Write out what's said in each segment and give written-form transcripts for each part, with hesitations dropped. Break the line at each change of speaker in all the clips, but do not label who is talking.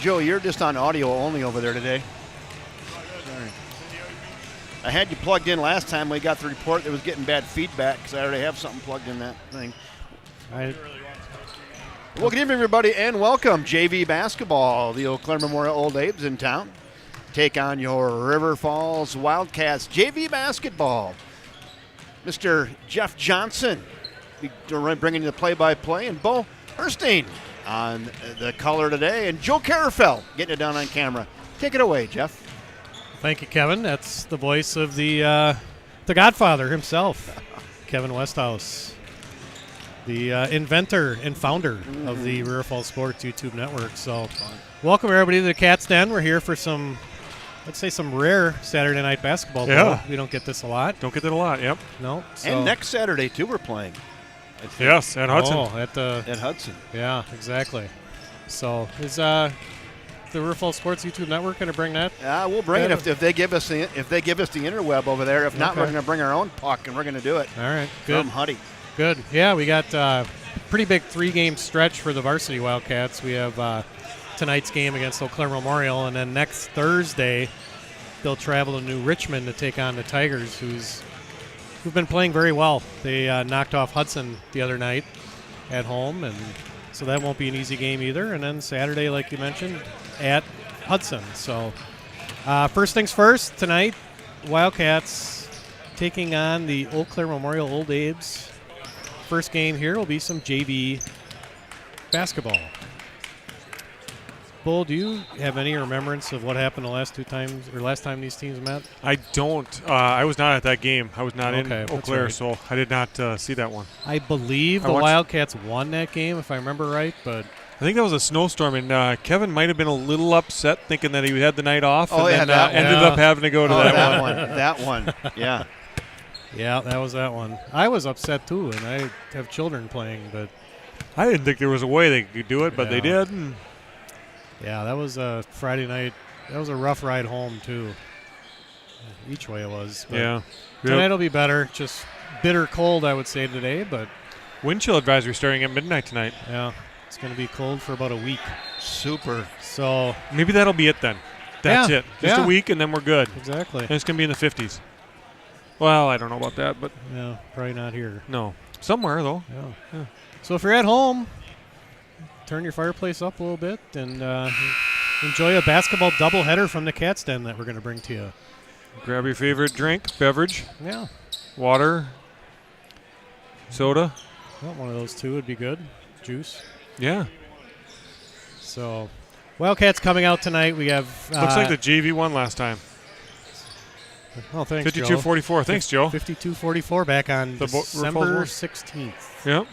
Joe, you're just on audio only over there today. Sorry. I had you plugged in last time. We got the report that was getting bad feedback because I already have something plugged in that thing. Well, good evening, everybody, and welcome. JV basketball. The Eau Claire Memorial Old Abe's in town. Take on your River Falls Wildcats. JV basketball. Mr. Jeff Johnson bringing you the play-by-play, and Bo Herstein on the color today, and Joe Carafell getting it down on camera. Take it away, Jeff.
Thank you, Kevin. That's the voice of the Godfather himself, Kevin Westhouse, the inventor and founder of the River Falls Sports YouTube network. So welcome, everybody, to the Cat's Den. We're here for some, let's say, some rare Saturday night basketball.
Yeah.
We don't get this a lot.
Don't get that a lot, yep.
No. So.
And next Saturday, too, we're playing.
Yes, at Hudson.
Oh,
at Hudson.
Yeah, exactly. So is the River Falls Sports YouTube network going to bring that?
We'll bring it if they give us the interweb over there. If not, we're going to bring our own puck, and we're going to do it.
All right, good.
From Huddy.
Good. Yeah, we got a pretty big 3-game stretch for the varsity Wildcats. We have tonight's game against Eau Claire Memorial, and then next Thursday they'll travel to New Richmond to take on the Tigers, who've been playing very well. They knocked off Hudson the other night at home, and so that won't be an easy game either. And then Saturday, like you mentioned, at Hudson. So first things first, tonight, Wildcats taking on the Eau Claire Memorial Old Abe's. First game here will be some JV basketball. Bull, do you have any remembrance of what happened the last time these teams met?
I don't. I was not at that game. I was not in Eau Claire,
right.
so I did not see that one.
I believe the Wildcats won that game, if I remember right, but
I think that was a snowstorm, and Kevin might have been a little upset thinking that he had the night off, and then ended up having to go to that one.
That one, yeah.
Yeah, that was that one. I was upset, too, and I have children playing, but
I didn't think there was a way they could do it, but they did. And
yeah, that was a Friday night. That was a rough ride home, too. Each way it was. But
yeah.
Tonight will be better. Just bitter cold, I would say, today, but
wind chill advisory starting at midnight tonight.
Yeah, it's going to be cold for about a week.
Super.
So
maybe that'll be it then. That's it. Just a week, and then we're good.
Exactly.
And it's going to be in the 50s. Well, I don't know about that, but
yeah, probably not here.
No. Somewhere, though.
Yeah. So if you're at home, turn your fireplace up a little bit and enjoy a basketball doubleheader from the Cat's Den that we're going to bring to you.
Grab your favorite beverage.
Yeah.
Water. Soda.
Well, one of those two would be good. Juice.
Yeah.
So, Wildcats coming out tonight. We have...
looks like the JV won last time.
Oh, thanks,
52-44. Thanks, Joe.
52-44 back on December 16th.
Yep.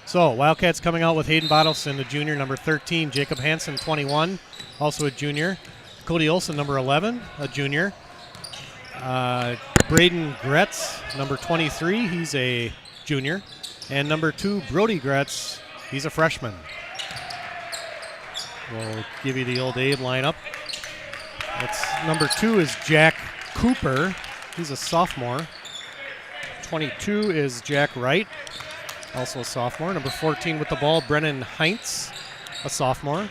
So, Wildcats coming out with Hayden Bottleson, the junior, number 13. Jacob Hansen, 21, also a junior. Cody Olson, number 11, a junior. Braden Gretz, number 23, he's a junior. And number 2, Brody Gretz, he's a freshman. We'll give you the old Abe lineup. That's number 2 is Jack Cooper. He's a sophomore. 22 is Jack Wright, also a sophomore. Number 14 with the ball, Brennan Heinz, a sophomore.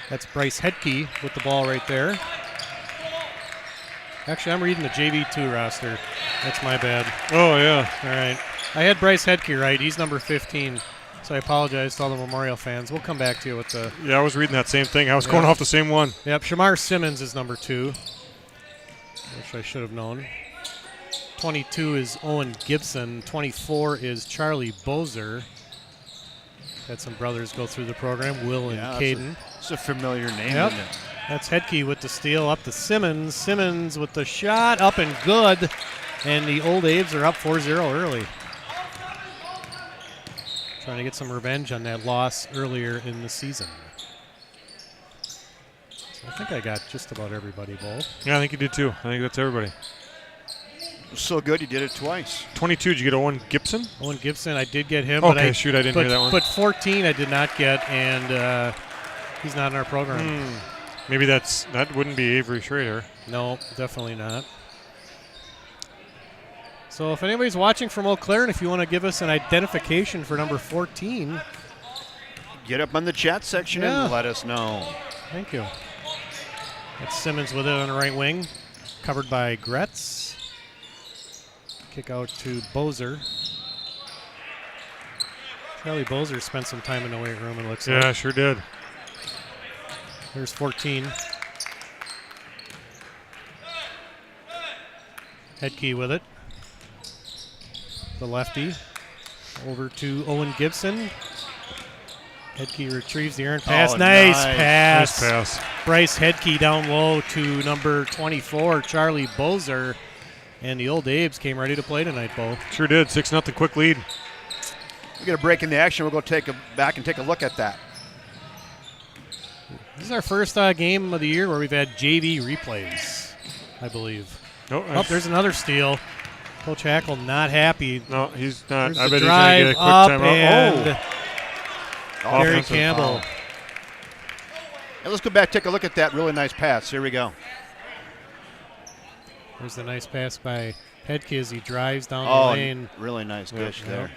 That's Bryce Hedke with the ball right there. Actually, I'm reading the JV2 roster. That's my bad.
Oh, yeah.
All right. I had Bryce Hedke right. He's number 15. So I apologize to all the Memorial fans. We'll come back to you with the...
Yeah, I was reading that same thing. I was going off the same one.
Yep, Shamar Simmons is number 2, which I should have known. 22 is Owen Gibson. 24 is Charlie Bozer. Had some brothers go through the program, Will and Caden.
It's a familiar name,
yep.
isn't it?
That's Hedke with the steal up to Simmons. Simmons with the shot up and good. And the Old Abe's are up 4-0 early. Trying to get some revenge on that loss earlier in the season. So I think I got just about everybody, Bull.
Yeah, I think you did too. I think that's everybody.
So good, you did it twice.
22, did you get Owen Gibson?
Owen Gibson, I did get him.
Okay, shoot, I didn't hear that one.
But 14 I did not get, and he's not in our program.
Maybe that wouldn't be Avery Schrader.
No, definitely not. So if anybody's watching from Eau Claire and if you want to give us an identification for number 14.
Get up on the chat section and let us know.
Thank you. That's Simmons with it on the right wing, covered by Gretz. Kick out to Bozer. Charlie Bozer spent some time in the weight room, it looks like.
Yeah, sure did.
There's 14. Headkey with it. The lefty. Over to Owen Gibson. Headkey retrieves the errant pass. Nice pass.
Nice pass.
Bryce Headkey down low to number 24, Charlie Bozer. And the Old Abes came ready to play tonight, Bo.
Sure did. 6-0 quick lead.
We get a break in the action. We'll go back and take a look at that.
This is our first game of the year where we've had JV replays, I believe.
Oh,
there's another steal. Coach Hackle not happy.
No, he's not.
There's
I
the
bet he's
drive
going to get a quick
up
timeout.
and Gary Campbell.
Hey, let's go back, take a look at that really nice pass. Here we go.
There's the nice pass by Headkey as he drives down the lane.
Really nice dish there.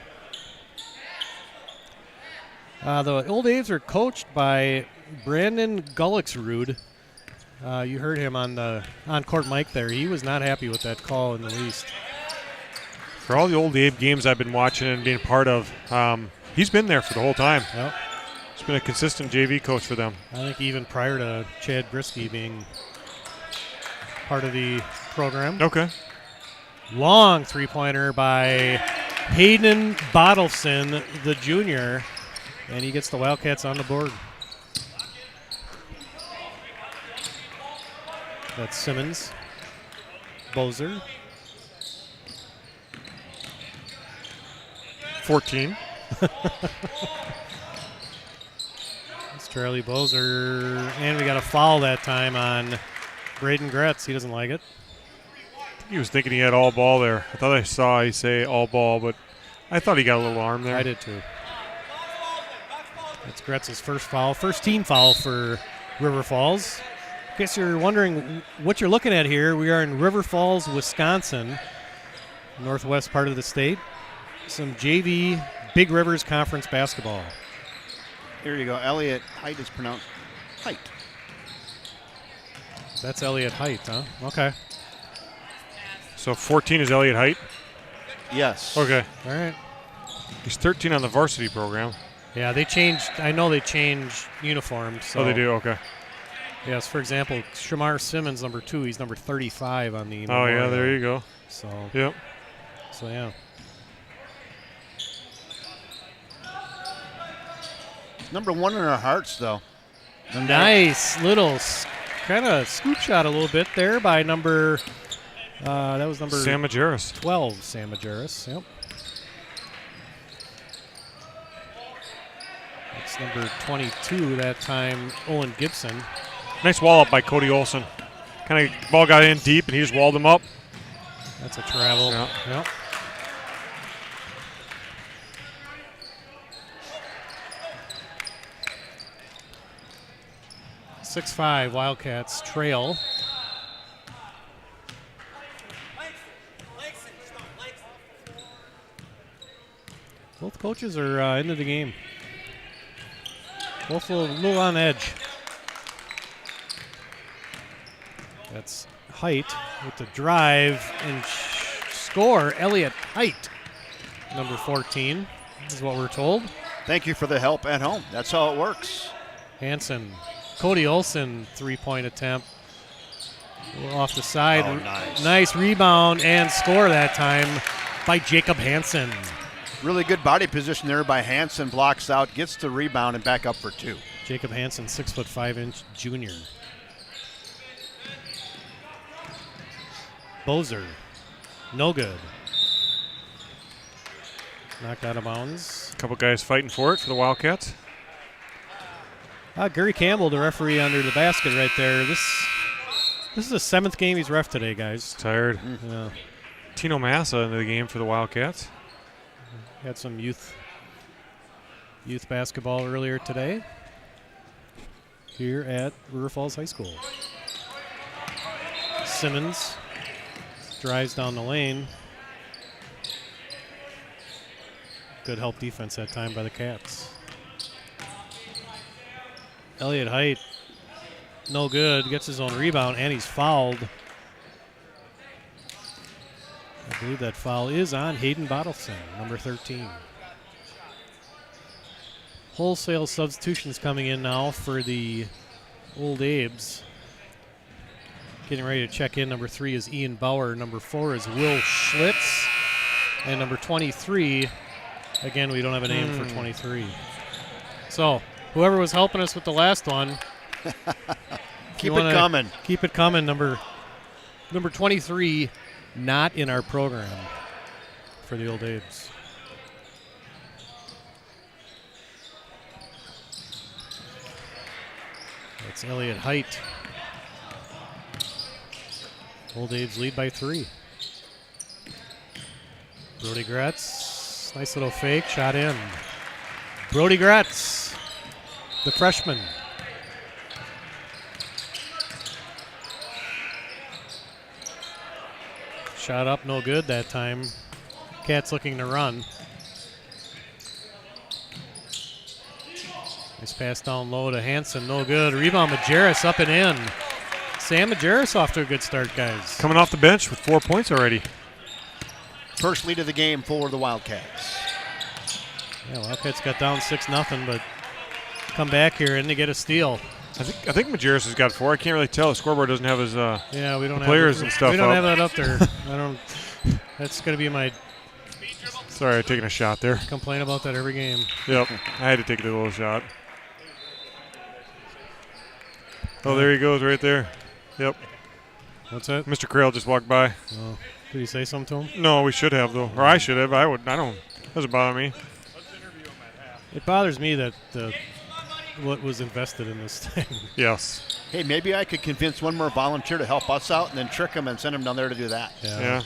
The Old A's are coached by Brandon Gullicksrud. You heard him on the on-court mic there. He was not happy with that call in the least.
For all the Old Abe games I've been watching and being part of, he's been there for the whole time.
Yep.
He's been a consistent JV coach for them.
I think even prior to Chad Brisky being part of the program.
Okay.
Long three-pointer by Hayden Bottleson, the junior, and he gets the Wildcats on the board. That's Simmons. Bozer.
14.
It's Charlie Bozer, and we got a foul that time on Braden Gretz. He doesn't like it.
He was thinking he had all ball there. I thought I saw he say all ball, but I thought he got a little arm there.
I did too. That's Gretz's first foul. First team foul for River Falls. In case you're wondering what you're looking at here, we are in River Falls, Wisconsin, northwest part of the state. Some JV Big Rivers Conference basketball.
Here you go. Elliot Height is pronounced Height.
That's Elliot Height, huh? Okay.
So 14 is Elliot Height?
Yes.
Okay.
All right.
He's 13 on the varsity program.
Yeah, they changed. I know they changed uniforms. So.
Oh, they do? Okay.
Yes, for example, Shamar Simmons, number 2, he's number 35 on the
Oh, yeah, there you go.
So,
yep.
So, yeah.
Number 1 in our hearts, though.
Nice little kind of scoop shot a little bit there by number, that was number
Sam Majerus.
12, Sam Majerus. Yep. That's number 22 that time, Owen Gibson.
Nice wall up by Cody Olson. Kind of ball got in deep, and he just walled him up.
That's a travel.
Yeah.
Yep. .65 Wildcats trail. Both coaches are into the game. Both a little on edge. That's Height with the drive and score. Elliot Height, number 14, is what we're told.
Thank you for the help at home. That's how it works.
Hansen. Cody Olson, three-point attempt. Off the side.
Oh, nice.
Nice rebound and score that time by Jacob Hansen.
Really good body position there by Hansen. Blocks out, gets the rebound, and back up for 2.
Jacob Hansen, 6'5" junior. Bozer, no good. Knocked out of bounds.
A couple guys fighting for it for the Wildcats.
Gary Campbell, the referee under the basket right there. This is the 7th game he's ref today, guys.
Tired.
Yeah.
Tino Massa into the game for the Wildcats.
Had some youth basketball earlier today here at River Falls High School. Simmons drives down the lane. Good help defense that time by the Cats. Elliott Height, no good. Gets his own rebound, and he's fouled. I believe that foul is on Hayden Bottleson, number 13. Wholesale substitutions coming in now for the Old Abes. Getting ready to check in. Number 3 is Ian Bauer. Number 4 is Will Schlitz. And number 23, again, we don't have a name for 23. So, whoever was helping us with the last one,
keep it coming.
Keep it coming. Number 23, not in our program for the Old Abes. That's Elliott Height. Old Abes lead by 3. Brody Gretz, nice little fake, shot in. Brody Gretz, the freshman. Shot up, no good that time. Cats looking to run. Nice pass down low to Hansen, no good. Rebound, Majerus up and in. Sam Majerus off to a good start, guys.
Coming off the bench with 4 points already.
First lead of the game for the Wildcats.
Yeah, Wildcats got down 6-0, but come back here and they get a steal.
I think Majerus has got 4. I can't really tell. The scoreboard doesn't have his
we don't
players
have
and stuff.
We don't have that up there. That's going to be my.
Sorry, taking a shot there.
Complain about that every game.
Yep, I had to take a little shot. Oh, there he goes right there. Yep.
What's that?
Mr. Crail just walked by.
Oh. Did you say something to him?
No, we should have, though. Or I should have. I don't. Doesn't bother me.
It bothers me that what was invested in this thing.
Yes.
Hey, maybe I could convince one more volunteer to help us out and then trick them and send them down there to do that.
Yeah.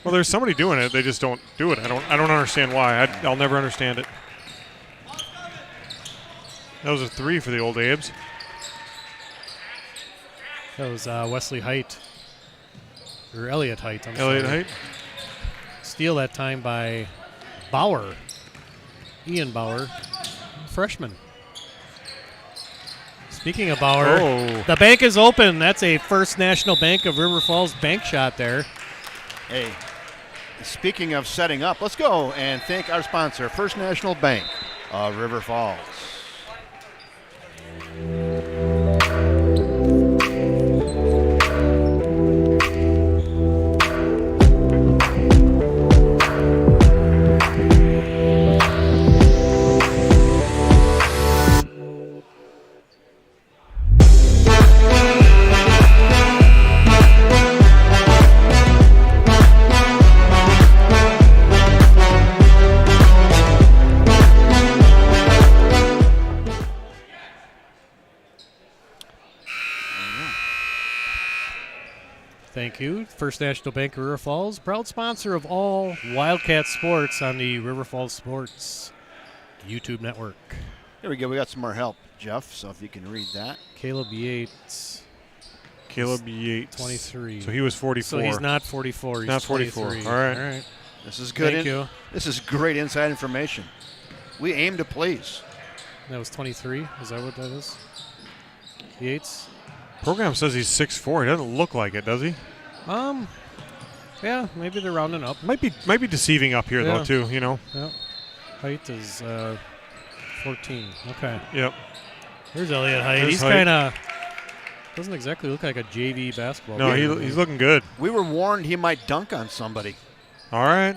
Well, there's somebody doing it. They just don't do it. I don't understand why. I'll never understand it. That was a 3 for the Old Abes.
That was Wesley Height. Or Elliott Height.
Elliott Height.
Steal that time by Bauer. Ian Bauer, freshman. Speaking of Bauer, the bank is open. That's a First National Bank of River Falls bank shot there.
Hey, speaking of setting up, let's go and thank our sponsor, First National Bank of River Falls.
Thank you. First National Bank of River Falls, proud sponsor of all Wildcat sports on the River Falls Sports YouTube network.
Here we go. We got some more help, Jeff, so if you can read that.
Caleb Yates. 23.
So he was 44.
So he's not 44. He's
not 44.
23.
All right.
This is good.
Thank you.
This is great inside information. We aim to please.
That was 23. Is that what that is? Yates?
Program says he's 6'4". He doesn't look like it, does he?
Yeah, maybe they're rounding up.
Might be deceiving up here though too. You know.
Yeah. Height is 14. Okay.
Yep.
There's Elliott Height. He's kind of doesn't exactly look like a JV basketball player.
No, he's looking good.
We were warned he might dunk on somebody.
All right.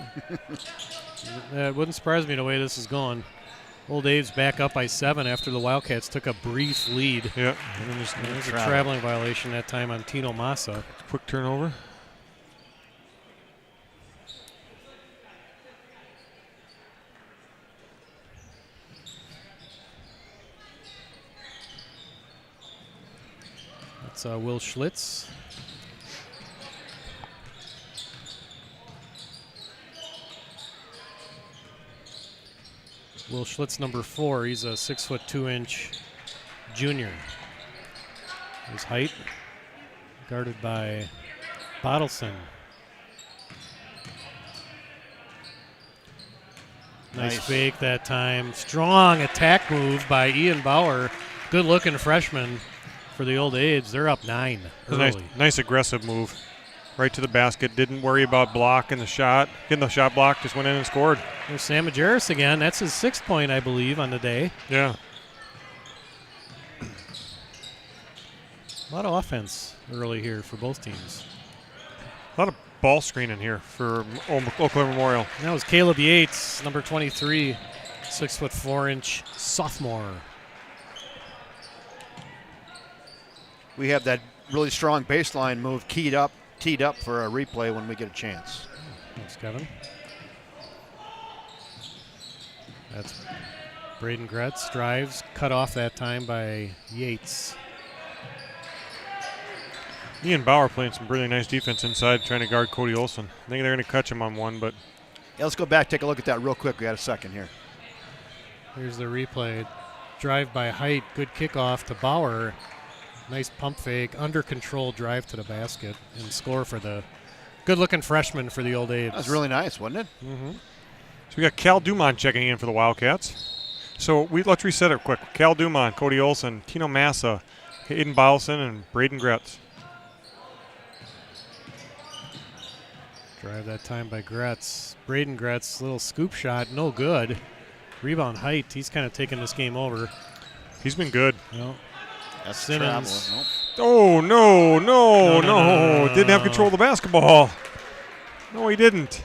It wouldn't surprise me the way this is going. Old Dave's back up by 7 after the Wildcats took a brief lead.
Yeah.
There's a traveling violation that time on Tino Massa.
Quick turnover.
That's Will Schlitz. Will Schlitz, number 4. He's a 6'2" junior. His height, guarded by Bottleson. Nice fake that time. Strong attack move by Ian Bauer. good-looking freshman for the Old A's. They're up 9 early.
Nice aggressive move. Right to the basket. Didn't worry about blocking the shot. Getting the shot blocked, just went in and scored.
There's Sam Majerus again. That's his 6th point, I believe, on the day.
Yeah.
A lot of offense early here for both teams.
A lot of ball screening here for Eau Claire Memorial.
And that was Caleb Yates, number 23, 6'4" sophomore.
We have that really strong baseline move teed up for a replay when we get a chance.
Thanks, Kevin. That's Braden Gretz. Drives, cut off that time by Yates.
Ian Bauer playing some really nice defense inside, trying to guard Cody Olson. I think they're going to catch him on one, but.
Yeah, let's go back, take a look at that real quick. We got a second here.
Here's the replay. Drive by Height, good kickoff to Bauer. Nice pump fake, under control drive to the basket, and score for the good-looking freshman for the Old A's.
That was really nice, wasn't it?
Mm-hmm.
So we got Cal Dumont checking in for the Wildcats. So let's reset it quick. Cal Dumont, Cody Olson, Tino Massa, Hayden Bylson, and Braden Gretz.
Drive that time by Gretz. Braden Gretz, little scoop shot, no good. Rebound Height, he's kind of taking this game over.
He's been good.
Well,
That's
Simmons.
Nope.
Oh, no. Didn't have control of the basketball. No, he didn't.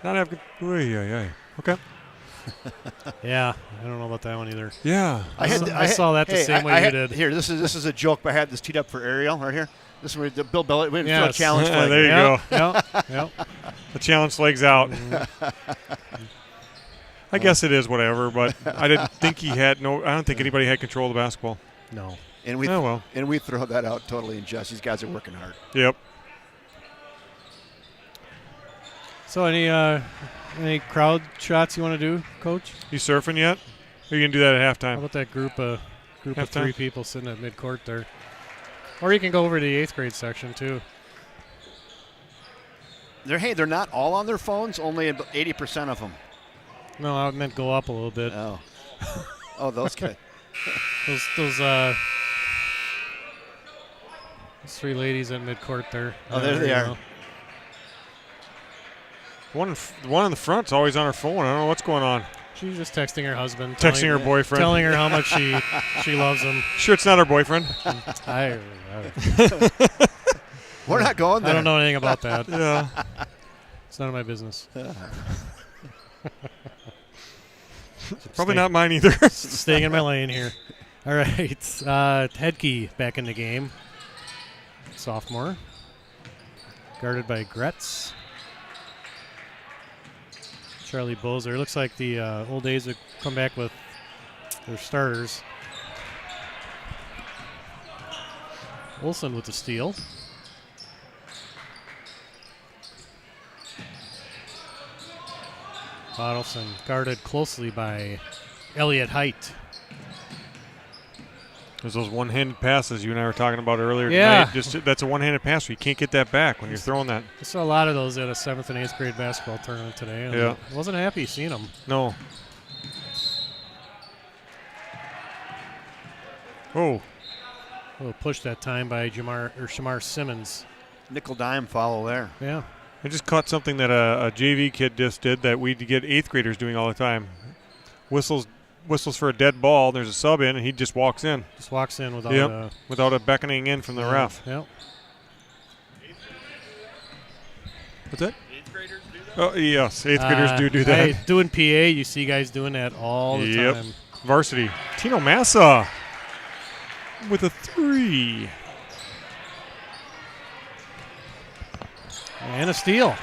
Not have control. Okay.
Yeah, I don't know about that one either.
Yeah.
I saw that the same way you did.
Here, this is a joke, but I had this teed up for Ariel right here. This is where Bill Bellick, we throw a challenge flag.
There you go.
Yep.
The challenge flag's out. I guess it is whatever, but I didn't think I don't think anybody had control of the basketball.
No.
And we throw that out totally in jest. These guys are working hard.
Yep.
So any crowd shots you want to do, Coach?
You surfing yet? Or are you going to do that at
How
halftime?
about that group of
Halftime?
3 people sitting at midcourt there? Or you can go over to the 8th grade section too.
They're not all on their phones. Only about 80% of them.
No, I meant go up a little bit.
Oh, those guys.
Those 3 ladies at midcourt there.
Oh, there they are.
The one in the front's always on her phone. I don't know what's going on.
She's just texting her husband.
Texting her boyfriend.
Telling her how much she loves him.
Sure it's not her boyfriend.
We're not going there.
I don't know anything about that.
Yeah.
It's none of my business.
Probably not mine either.
Staying in my lane here. All right. Hedke back in the game. Sophomore. Guarded by Gretz. Charlie Bozer. Looks like the Old A's have come back with their starters. Olson with the steal. Bottleson guarded closely by Elliott Height.
There's those one-handed passes you and I were talking about earlier
Yeah.
tonight. That's a one-handed pass. You can't get that back when you're throwing that.
I saw a lot of those at a 7th and 8th grade basketball tournament today. And
Yeah.
I wasn't happy seeing them.
No. Oh.
A little push that time by Shamar Simmons.
Nickel dime follow there.
Yeah.
I just caught something that a JV kid just did that we get 8th graders doing all the time. Whistles for a dead ball. There's a sub in, and he just walks in.
Just walks in without
without a beckoning in from the ref.
Yep.
What's that? 8th graders do that? Oh, yes. 8th graders do that.
Hey, doing PA, you see guys doing that all the time.
Varsity. Tino Massa with a 3.
And a steal.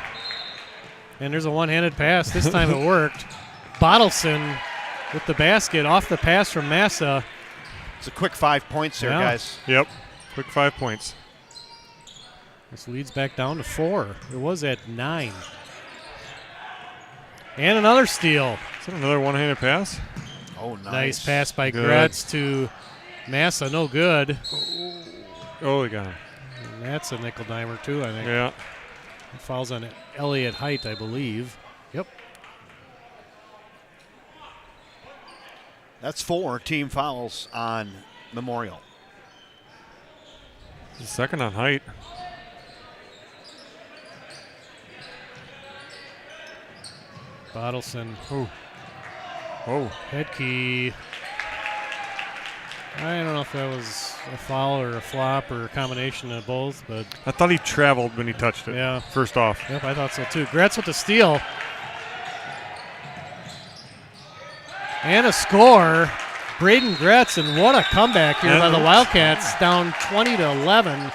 And there's a one-handed pass. This time it worked. Bottleson with the basket off the pass from Massa.
It's a quick 5 points there, guys.
Yep. Quick 5 points.
This leads back down to 4. It was at 9. And another steal.
Is that another one-handed pass?
Oh, nice.
Nice pass by
Good.
Gretz to Massa. No good.
Oh, they got him.
And that's a nickel dimer, too, I think.
Yeah.
It fouls on Elliott Height, I believe. Yep.
That's 4 team fouls on Memorial.
Second on height.
Bottleson.
Oh,
Head key. I don't know if that was a foul or a flop or a combination of both, but
I thought he traveled when he touched it.
yeah.
First off.
Yep, I thought so too. Gretz with the steal. And a score. Braden Gretz, and what a comeback here by the Wildcats, down 20-11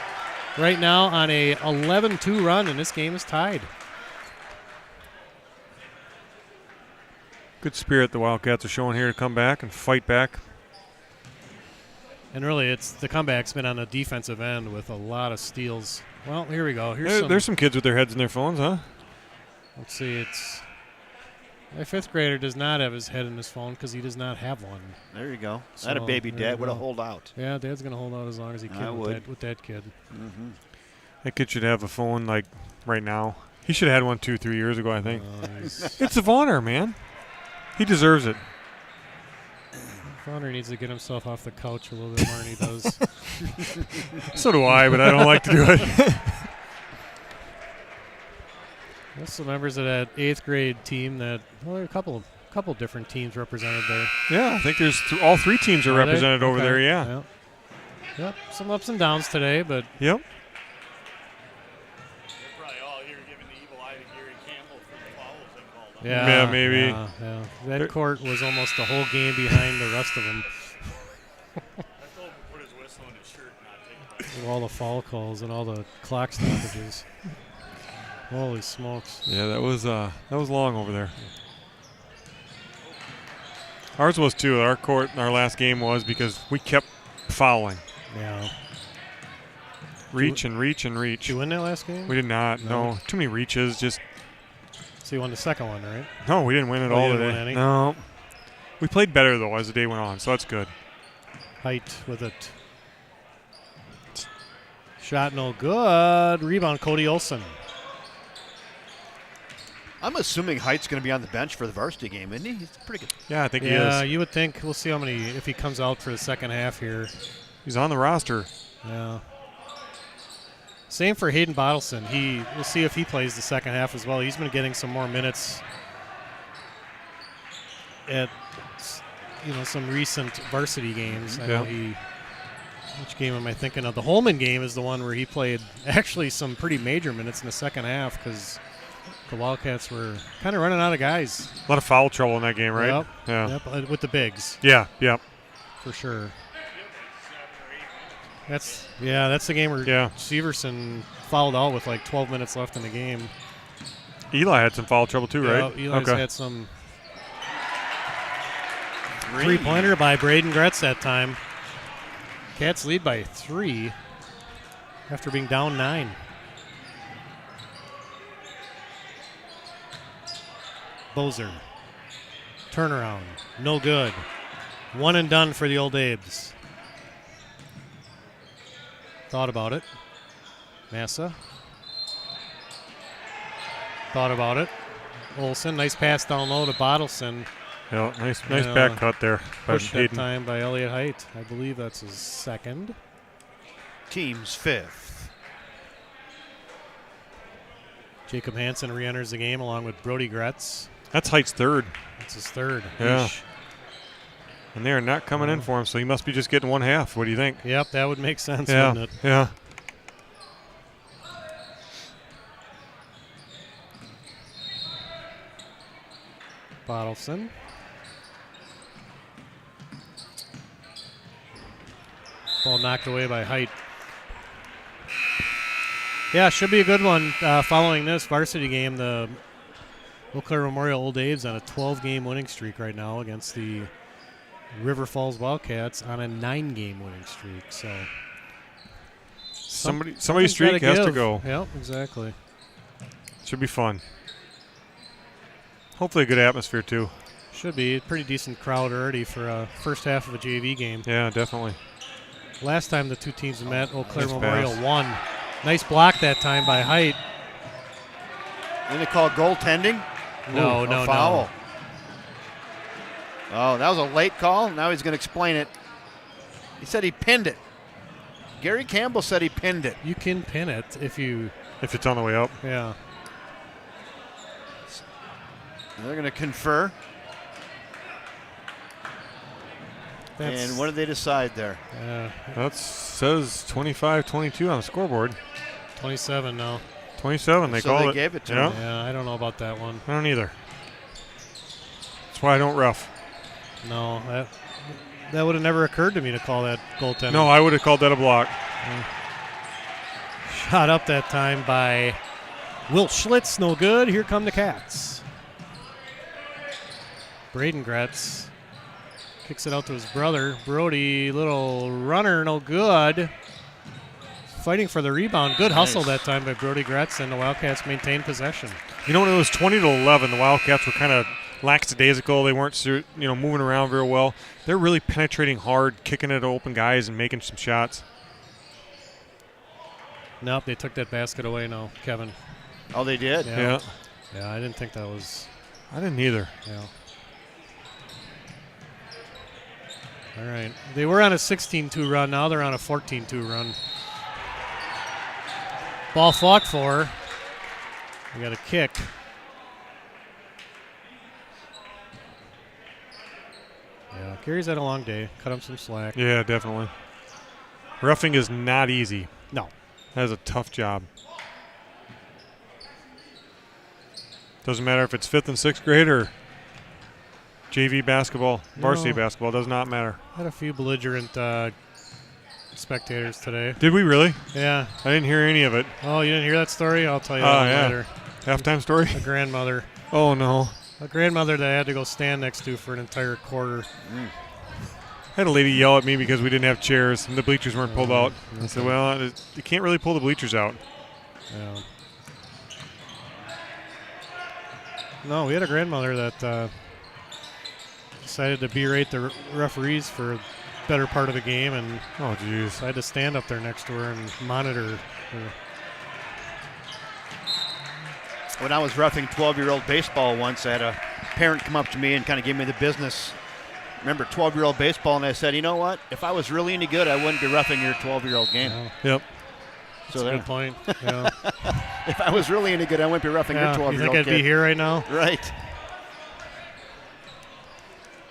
right now on a 11-2 run, and this game is tied.
Good spirit the Wildcats are showing here to come back and fight back.
And really, it's the comeback's been on the defensive end with a lot of steals. Well, here we go.
There's some kids with their heads in their phones, huh?
Let's see. It's my fifth grader does not have his head in his phone because he does not have one.
There you go.
So,
That a baby
there you
dad would have
go.
hold out.
Yeah, Dad's gonna hold out as long as he
I
can
would.
with that kid.
Mm-hmm.
That kid should have a phone like right now. He should have had one 2-3 years ago, I think.
He's
It's of honor, man. He deserves it.
Founder needs to get himself off the couch a little bit more than he does.
So do I, but I don't like to do it.
There's some members of that 8th grade team that there are a couple different teams represented there.
Yeah, I think there's all three teams are
Are they?
represented over
Okay.
there, yeah.
Yep. Some ups and downs today, but
Yep.
Probably all here giving the evil eye to Gary Campbell for the fouls they called on.
yeah,
maybe.
Yeah. That court was almost a whole game behind the rest of them
I told him to put his whistle in his shirt and not take it.
with all the foul calls and all the clock stoppages. Holy smokes.
Yeah, that was long over there. Ours was too. Our court in our last game was because we kept fouling.
Yeah.
Reach and reach and reach.
Did you win that last game?
We did not. No. Too many reaches. Just
So you won the second one, right?
no, we didn't win at
Oh, you
all
didn't
today.
win any?
No. We played better though as the day went on, so that's good.
Height with it. Shot no good. Rebound, Cody Olson.
I'm assuming Height's going to be on the bench for the varsity game, isn't he? He's pretty good.
Yeah, I think he
Yeah,
is.
you would think. We'll see how many, if he comes out for the second half here.
He's on the roster.
Yeah. Same for Hayden Bottleson. We'll see if he plays the second half as well. He's been getting some more minutes at some recent varsity games. I know which game am I thinking of? The Holman game is the one where he played actually some pretty major minutes in the second half because the Wildcats were kind of running out of guys.
A lot of foul trouble in that game, right?
Yep.
Yeah.
Yep, with the bigs,
Yeah, yep.
for sure. That's the game where
Yeah.
Severson fouled out with like 12 minutes left in the game.
Eli had some foul trouble too, right?
Yeah, Eli's
okay.
had some three-pointer by Braden Gretz that time. Cats lead by 3 after being down 9. Bozer. Turnaround. No good. One and done for the Old Abes. Thought about it. Massa. Thought about it. Olson, nice pass down low to Bottleson.
Yeah, nice
Yeah.
back cut there. by
Pushed that
Hayden.
time by Elliott Height. I believe that's his second.
Team's fifth.
Jacob Hansen re-enters the game along with Brody Gretz.
That's Height's third,
That's his third.
Yeah.
Eesh.
and they are not coming in for him, so he must be just getting one half. What do you think?
Yep, that would make sense,
Yeah,
wouldn't it?
yeah.
Bottleson. Ball knocked away by Height. Yeah, should be a good one following this varsity game. The Eau Claire Memorial Old Abes on a 12-game winning streak right now against the River Falls Wildcats on a 9-game winning streak. So
Somebody's
something's
streak
gotta
has to
give.
go.
Yep, exactly.
Should be fun. Hopefully a good atmosphere too.
Should be a pretty decent crowd already for a first half of a JV game.
Yeah, definitely.
Last time the two teams met, Eau Claire
Nice
Memorial
pass.
won. Nice block that time by Height.
Then they call goaltending.
No,
Ooh,
no,
a foul.
no.
Oh, that was a late call. Now he's going to explain it. He said he pinned it. Gary Campbell said he pinned it.
You can pin it if
it's on the way up.
yeah.
They're going to confer.
That's,
And what did they decide there?
That says 25-22 on the scoreboard.
27 now.
27, they
So
called
they
it.
gave it to
Yeah.
him.
Yeah, I don't know about that one.
I don't either. That's why I don't ref.
No, that would have never occurred to me to call that goaltender.
No, I would have called that a block.
Shot up that time by Will Schlitz, no good. Here come the Cats. Braden Gretz kicks it out to his brother. Brody, little runner, no good. Fighting for the rebound. Good hustle
Nice.
that time by Brody Gretz, and the Wildcats maintain possession.
You know, when it was 20-11, the Wildcats were kind of lackadaisical. They weren't, moving around very well. They're really penetrating hard, kicking at open guys and making some shots.
Nope, they took that basket away now, Kevin.
Oh, they did?
Yeah. Yeah, I didn't think that was.
I didn't either.
Yeah. All right. They were on a 16-2 run. Now they're on a 14-2 run. Ball fought for. We got a kick. Yeah, Gary's had a long day. Cut him some slack.
Yeah, definitely. Roughing is not easy.
No.
That is a tough job. Doesn't matter if it's 5th and 6th grade or JV basketball, varsity
No.
basketball. Does not matter.
Had a few belligerent spectators today.
Did we really?
Yeah.
I didn't hear any of it.
Oh, you didn't hear that story? I'll tell you
Oh,
that
yeah.
later.
Halftime story?
A grandmother.
Oh, no.
A grandmother that I had to go stand next to for an entire quarter.
I had a lady yell at me because we didn't have chairs and the bleachers weren't pulled out. I said, well, you can't really pull the bleachers out.
Yeah. No, we had a grandmother that decided to berate the referees for a better part of the game, and
Oh, jeez.
so I had to stand up there next to her and monitor her.
When I was roughing 12-year-old baseball once, I had a parent come up to me and kind of give me the business. Remember 12-year-old baseball, and I said, you know what? If I was really any good, I wouldn't be roughing your 12-year-old game.
Yeah,
Yep.
So
that's a
there.
good point. Yeah.
If I was really any good, I wouldn't be roughing
Yeah,
your
you
12-year-old
think I'd
kid.
be here right now?
Right.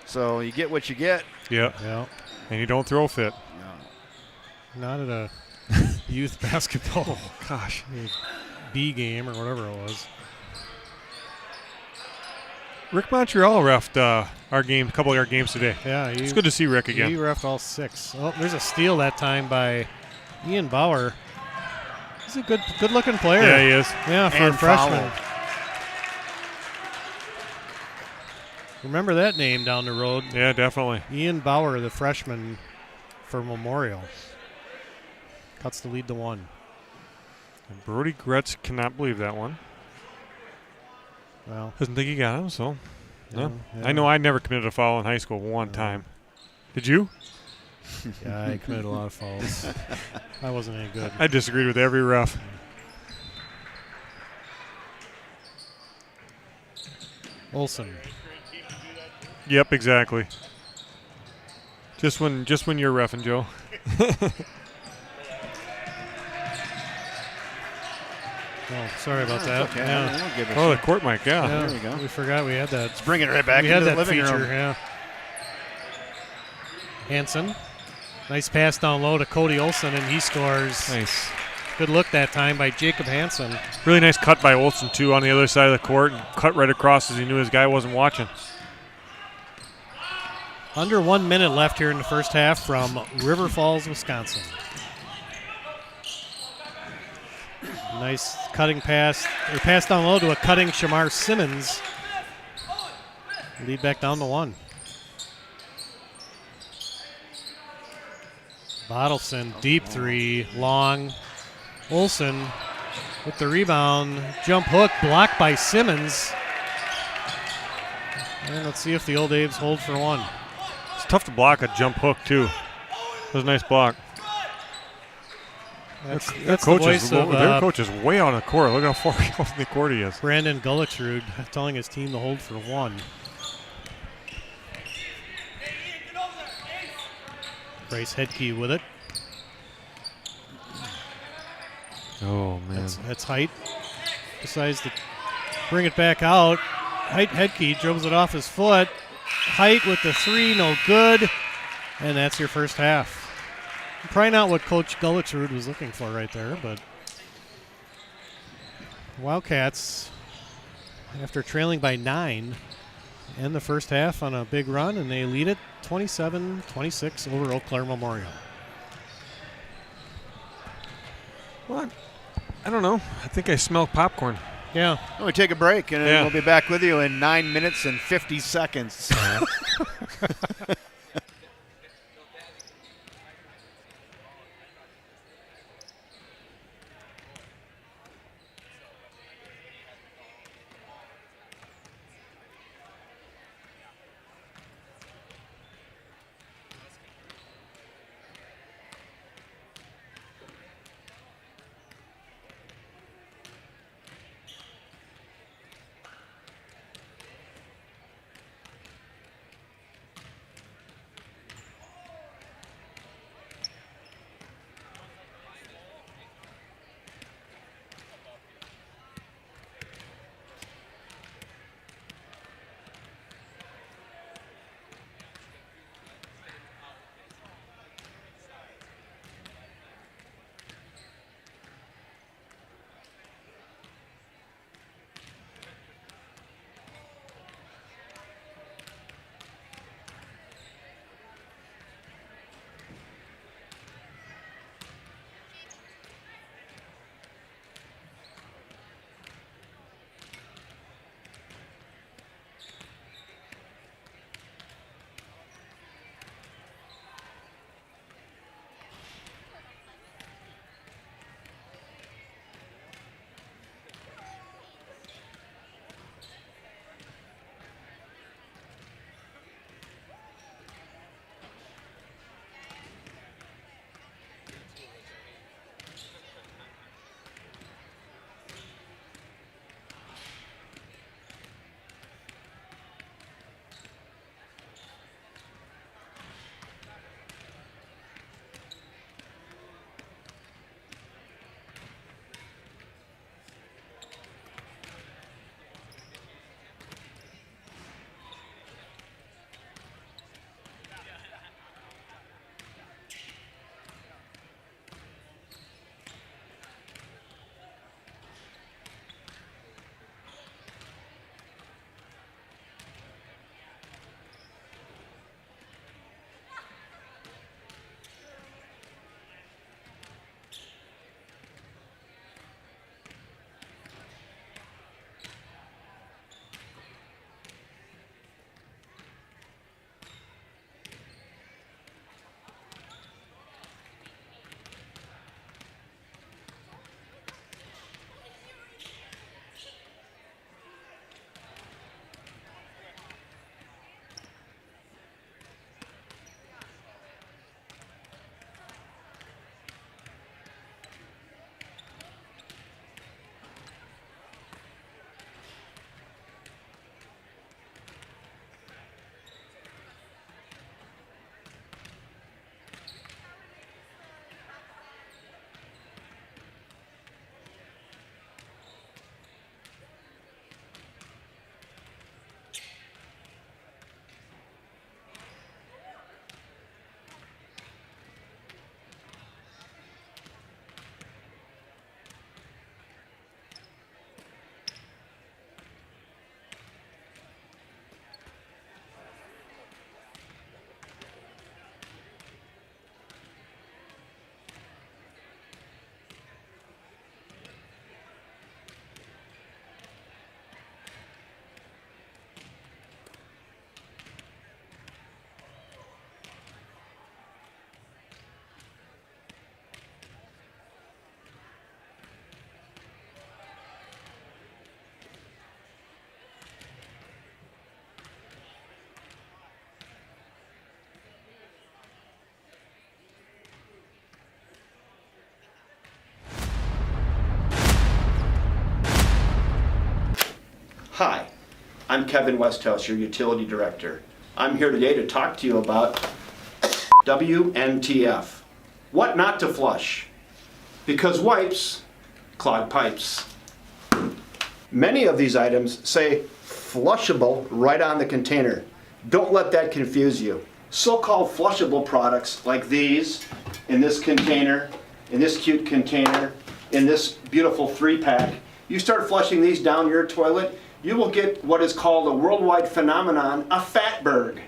So you get what you get.
Yep.
Yeah.
And you don't throw fit.
Not at a youth basketball
Gosh.
B game or whatever it was.
Rick Montreal refed our game, a couple of our games today.
Yeah,
It's good to see Rick again.
He reffed all 6. Oh, there's a steal that time by Ian Bauer. He's a good-looking player.
Yeah, he is.
Yeah, for
And
a freshman.
fouled.
Remember that name down the road.
Yeah, definitely.
Ian Bauer, the freshman for Memorial. Cuts the lead to 1.
And Brody Gretz cannot believe that one.
Well,
Doesn't think he got him, so.
yeah,
I know I never committed a foul in high school one time. Did you?
Yeah, I committed a lot of fouls. I wasn't any good.
I disagreed with every ref.
Olson.
Yep, exactly. Just when you're reffing, Joe.
Oh, sorry about
It's
that.
okay.
Yeah.
We'll give it
Oh, the
some.
court mic, yeah.
Yeah,
there you go.
We forgot we had that.
Let's bring it right back
We
into
had
the
that
living
feature,
room.
yeah. Hanson. Nice pass down low to Cody Olson, and he scores.
Nice.
Good look that time by Jacob Hansen.
Really nice cut by Olsen, too, on the other side of the court. And cut right across as he knew his guy wasn't watching.
Under 1 minute left here in the first half from River Falls, Wisconsin. Nice cutting pass. Or pass down low to a cutting Shamar Simmons. Lead back down to 1. Bottleson, deep 3, long. Olson with the rebound. Jump hook, blocked by Simmons. And let's see if the Old Abe's hold for 1.
It's tough to block a jump hook, too. That was a nice block.
That's
Their
the
coach
voice
is,
of
their coach is way on the court. Look how far off the court he is.
Brandon Gullicksrud telling his team to hold for 1. Bryce Hedke with it.
Oh, man.
That's Height. Decides to bring it back out. Hedke dribbles it off his foot. Height with the three, no good. And that's your first half. Probably not what Coach Gullicksrud was looking for right there, but Wildcats, after trailing by 9, end the first half on a big run, and they lead it 27-26 over Eau Claire Memorial.
What? I don't know. I think I smell popcorn.
Yeah.
Well, we take a break, and
Yeah.
we'll be back with you in 9 minutes and 50 seconds.
Hi, I'm Kevin Westhouse, your Utility Director. I'm here today to talk to you about
WNTF. What not to flush? Because wipes clog pipes. Many of these items say flushable right on the container. Don't let that confuse you. So-called flushable products like these, in this container, in this cute container, in this beautiful 3-pack, you start flushing these down your toilet, you will get what is called a worldwide phenomenon, a fatberg.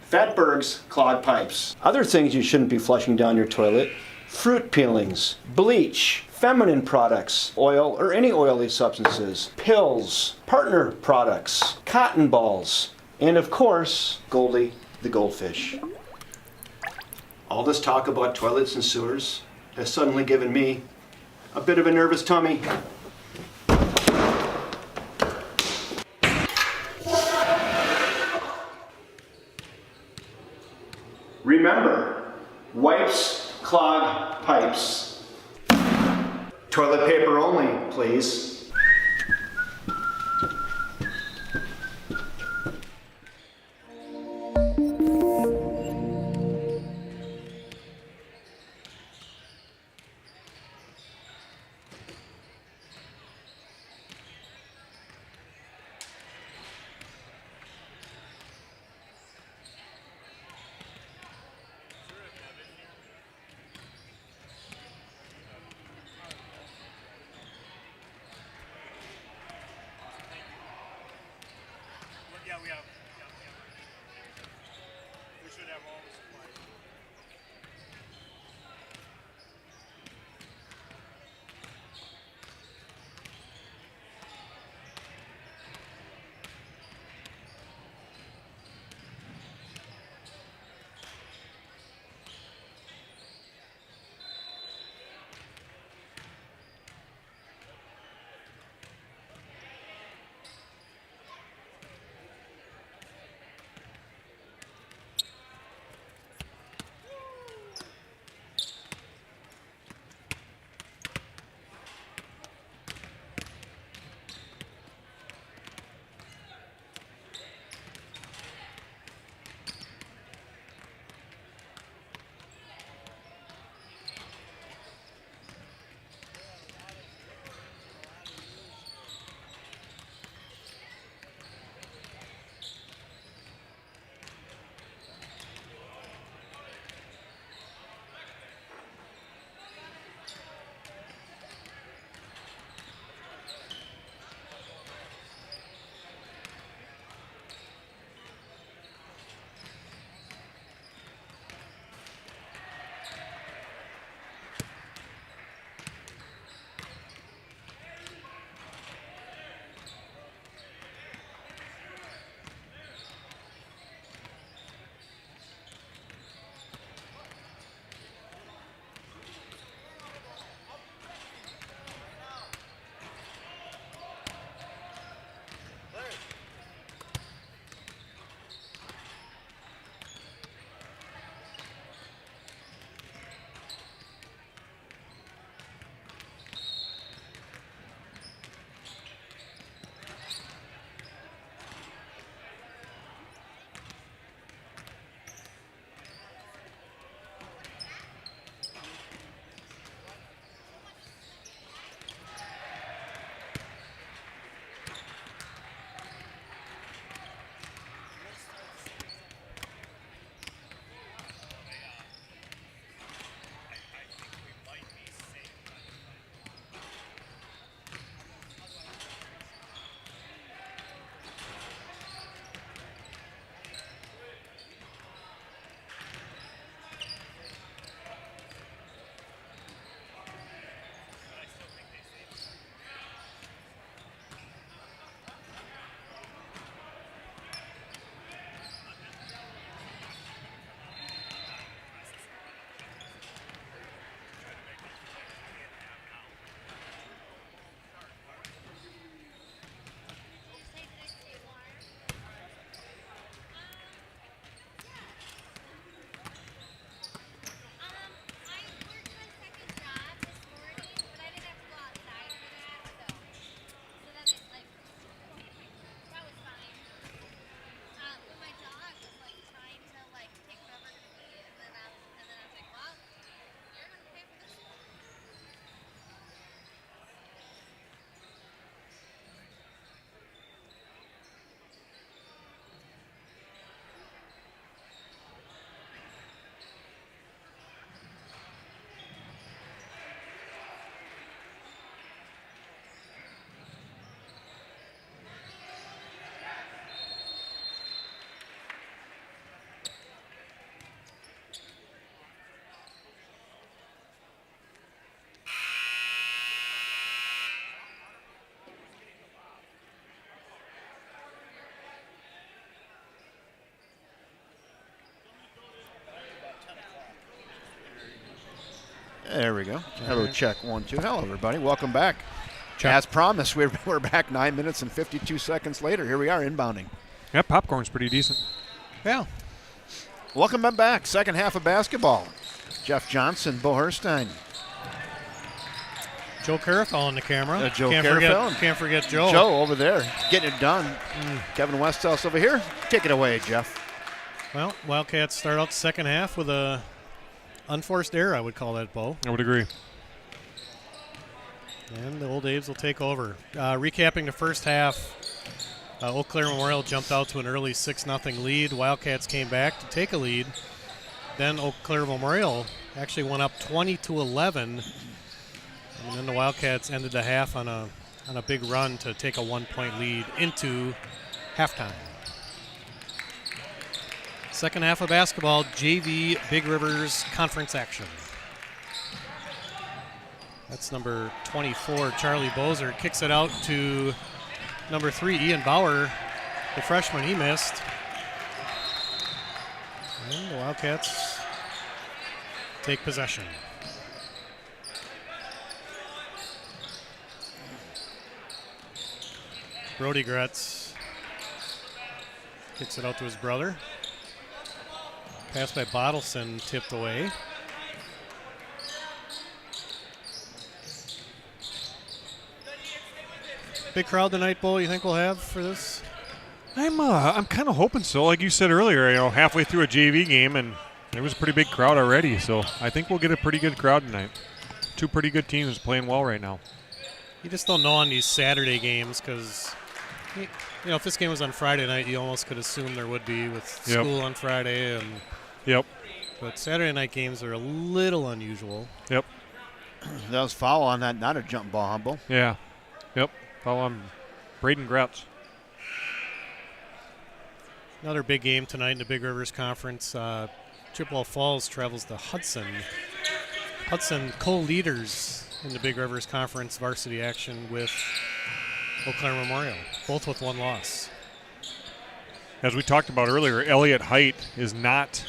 Fatbergs clog pipes. Other things you shouldn't be flushing down your toilet: fruit peelings, bleach, feminine products, oil or any oily substances, pills, partner products, cotton balls, and of course, Goldie the goldfish. All this talk about toilets and sewers has suddenly given me a bit of a nervous tummy. Remember, wipes clog pipes. Toilet paper only, please. There we go. Hello,
right.
check 1, 2. Hello, everybody. Welcome back.
Check.
As promised, we're back 9 minutes and 52 seconds later. Here we are inbounding.
Yeah, popcorn's pretty decent.
Yeah.
Welcome back. Second half of basketball. Jeff Johnson, Bo Herstein.
Joe Carafell on the camera.
Joe
can't
Carafell.
Forget, can't forget Joe.
Joe over there getting it done. Kevin Westhouse over here. Take it away, Jeff.
Well, Wildcats start out the second half with a unforced error, I would call that, Bo.
I would agree.
And the Old A's will take over. Recapping the first half, Eau Claire Memorial jumped out to an early 6-0 lead. Wildcats came back to take a lead. Then Eau Claire Memorial actually went up 20-11. And then the Wildcats ended the half on a big run to take a 1-point lead into halftime. Second half of basketball, JV Big Rivers conference action. That's number 24, Charlie Bozer, kicks it out to number 3, Ian Bauer, the freshman. He missed. And the Wildcats take possession. Brody Gretz kicks it out to his brother. Pass by Bottleson, tipped away. Big crowd tonight, Bo, you think we'll have for this?
I'm kind of hoping so. Like you said earlier, halfway through a JV game, and there was a pretty big crowd already. So I think we'll get a pretty good crowd tonight. Two pretty good teams playing well right now.
You just don't know on these Saturday games because, if this game was on Friday night, you almost could assume there would be with school on Friday.
Yep.
But Saturday night games are a little unusual.
Yep.
That was foul on that, not a jump ball, Humble.
Yeah. Yep. Foul on Braden Gretz.
Another big game tonight in the Big Rivers Conference. Chippewa Falls travels to Hudson. Hudson co-leaders in the Big Rivers Conference varsity action with Eau Claire Memorial, both with one loss.
As we talked about earlier, Elliott Height is not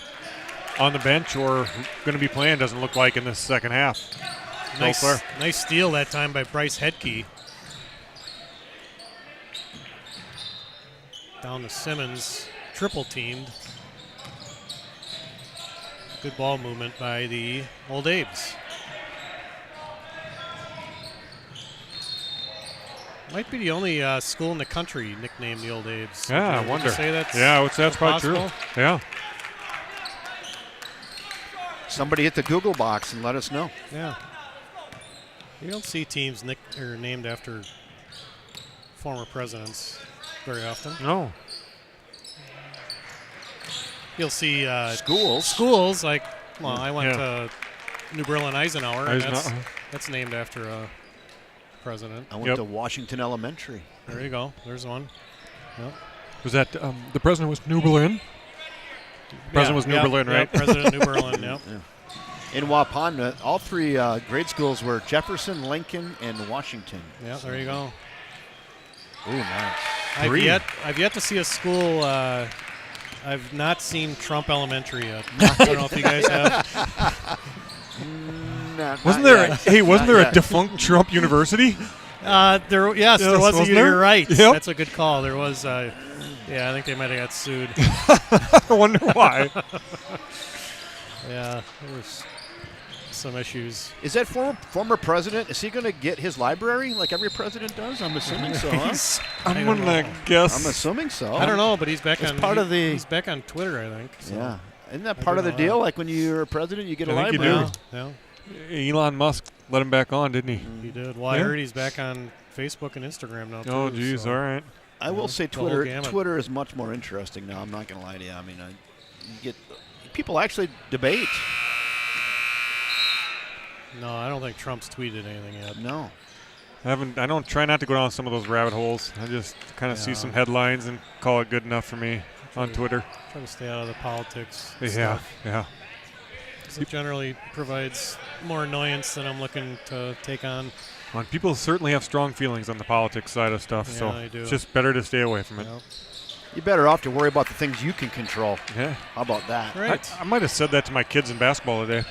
on the bench or going to be playing, doesn't look like, in this second half.
Nice steal that time by Bryce Hedke. Down to Simmons, triple teamed. Good ball movement by the Old Abe's. Might be the only school in the country nicknamed the Old Abe's.
Yeah,
Would you
I wonder.
say that's
that's probably true.
possible?
Yeah.
Somebody hit the Google box and let us know.
Yeah. You don't see teams named after former presidents very often.
No.
You'll see
Schools.
like, I went to New Berlin Eisenhower, and
Eisenhower.
that's named after a president.
I went to Washington Elementary.
There you go. There's one. Yep.
Was that the president was New Berlin? President was New Berlin, right?
Yeah, President New Berlin, yep.
Yeah. In Wapanda, all three grade schools were Jefferson, Lincoln, and Washington.
Yeah, there you go.
Ooh, nice.
I've yet to see a school. I've not seen Trump Elementary yet. I don't know if you guys have.
Wasn't there a defunct Trump University?
There was.
wasn't there?
You're right.
Yep.
That's a good call. There was. I think they might have got sued.
I wonder why.
Yeah, there was some issues.
Is that former president? Is he going to get his library like every president does? I'm assuming so. Huh?
I'm gonna guess.
I'm assuming so.
I don't know, but he's back
It's
on.
part of the-
He's back on Twitter, I think. So.
Yeah. Isn't that part of the deal? Like when you're a president, you get a
I think you
library.
do.
Yeah,
Elon Musk let him back on, didn't he?
he did. Well, I
Yeah.
heard he's back on Facebook and Instagram now.
Oh,
too,
geez.
so.
All right.
I will say
the whole
Twitter.
gamut.
Twitter is much more interesting now. I'm not going to lie to you. I mean, you get people actually debate.
No, I don't think Trump's tweeted anything yet.
No.
I don't try not to go down some of those rabbit holes. I just kind of see
Yeah.
some headlines and call it good enough for me on Twitter.
Try to stay out of the politics.
Yeah.
Stuff.
Yeah.
'Cause it generally provides more annoyance than I'm looking to take on.
Well, people certainly have strong feelings on the politics side of stuff,
Yeah,
so
they do.
it's just better to stay away from it.
Yep.
You're better off to worry about the things you can control.
Yeah.
How about that?
Right.
I might have said that to my kids in basketball today.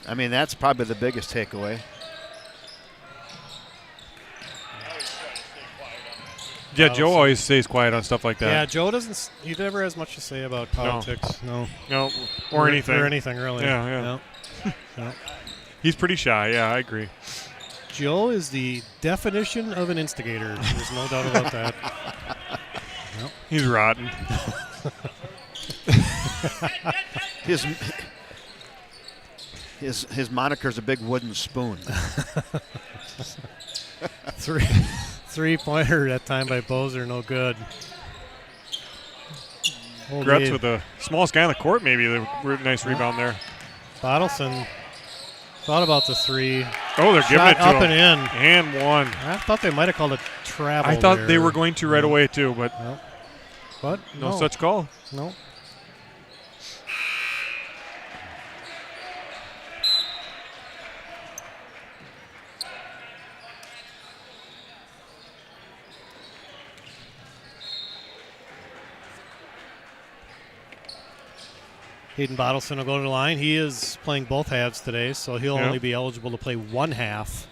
I mean, that's probably the biggest takeaway.
Yeah, Joe always stays quiet on stuff like
Yeah,
that.
Joe doesn't. He never has much to say about politics. No.
No, or anything.
Or anything, really.
Yeah.
No.
He's pretty shy. Yeah, I agree.
Joe is the definition of an instigator. There's no doubt about that.
He's rotten.
His moniker's a big wooden spoon.
Three-pointer that time by Bozer, no good.
Gretz with the smallest guy on the court, maybe. Nice rebound there.
Bottleson thought about the three.
Oh, they're giving
Shot
it to
up
him.
and in.
And one.
I thought they might have called it travel.
I thought
there.
they were going to right away, too, but
No. But
no such call.
No. Hayden Bottleson will go to the line. He is playing both halves today, so he'll
Yep.
only be eligible to play one half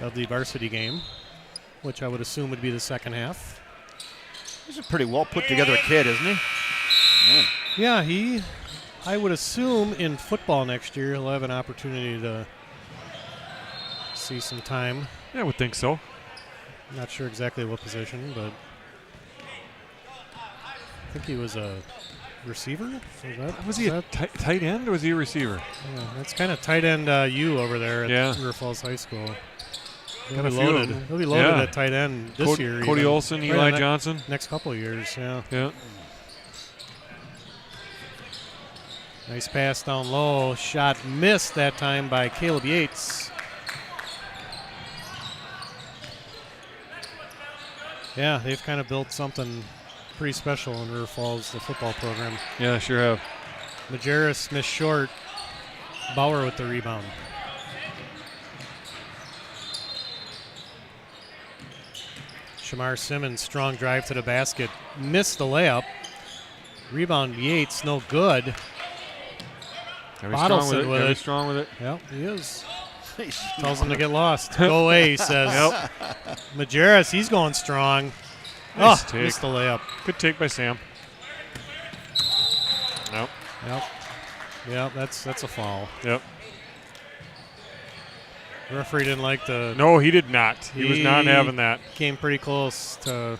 of the varsity game, which I would assume would be the second half.
He's a pretty well put together kid, isn't he?
Yeah, I would assume in football next year he'll have an opportunity to see some time.
Yeah, I would think so.
Not sure exactly what position, but I think he was a receiver.
Was he a tight end or was he a receiver?
Yeah, that's kind of tight end U over there at River Falls High School. He'll be loaded. He'll be loaded at tight end this year.
Cody
even.
Olson,
Right,
Eli Johnson.
Next couple of years, yeah.
Yeah.
Nice pass down low. Shot missed that time by Caleb Yates. Yeah, they've kind of built something pretty special in River Falls, the football program.
Yeah, sure have.
Majerus missed short. Bauer with the rebound. Shamar Simmons, strong drive to the basket. Missed the layup. Rebound Yates, no good. Bottleson with it.
Strong with it.
Yep, he is. Tells him to get lost. Go away, he says. Yep. Majerus, he's going strong.
Nice take.
Missed the layup.
Good take by Sam. Nope.
Yep, that's a foul.
Yep.
Referee didn't like the.
No, he did not. He was not having that.
Came pretty close to.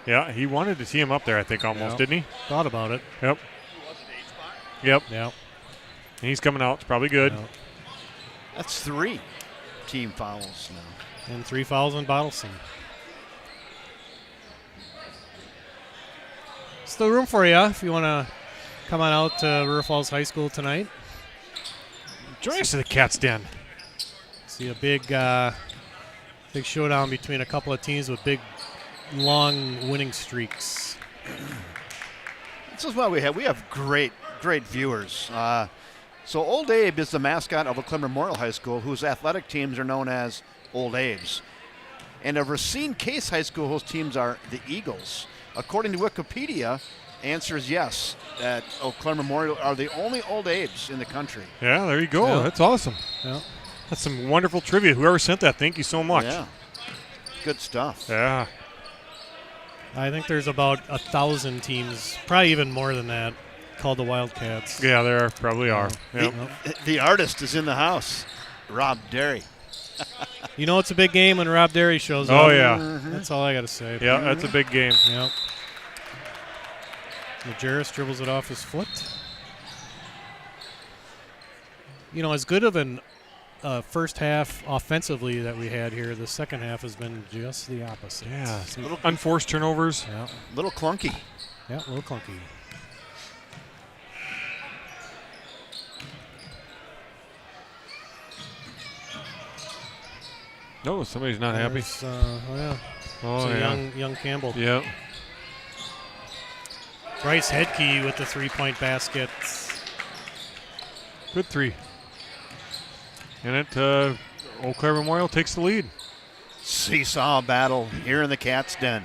Yeah, he wanted to tee him up there, I think, almost,
Yep.
didn't he?
Thought about it.
Yep. Yep.
Yep.
And he's coming out. It's probably good.
Yep.
That's 3 team fouls now.
And 3 fouls on Bottleson. Still room for you if you want to come on out to River Falls High School tonight.
Join us to the Cat's Den.
See a big showdown between a couple of teams with big, long winning streaks.
This is what we have. We have great viewers. So Old Abe is the mascot of O'Clair Memorial High School, whose athletic teams are known as Old Abes. And of Racine Case High School, whose teams are the Eagles. According to Wikipedia, answer is yes, that O'Clair Memorial are the only Old Abes in the country.
Yeah, there you go.
Yeah.
That's awesome.
Yeah.
That's some wonderful trivia. Whoever sent that, thank you so much.
Yeah, good stuff.
Yeah.
I think there's about 1,000 teams, probably even more than that, called the Wildcats.
Yeah, there probably are. Yep.
The artist is in the house, Rob Derry.
You know it's a big game when Rob Derry shows up.
Oh, yeah.
That's all I got to say.
Yeah, that's a big game.
Yep. Majerus dribbles it off his foot. You know, as good of an first half offensively that we had here, the second half has been just the opposite.
Yeah, some little unforced turnovers.
Yeah,
Little clunky.
yeah, a little clunky.
No, somebody's not happy.
There's, oh, yeah.
Oh,
It's a
yeah.
young Campbell.
Yep.
Bryce Hedke with the three-point basket.
Good 3. And Eau Claire Memorial takes the lead.
Seesaw battle here in the Cat's Den.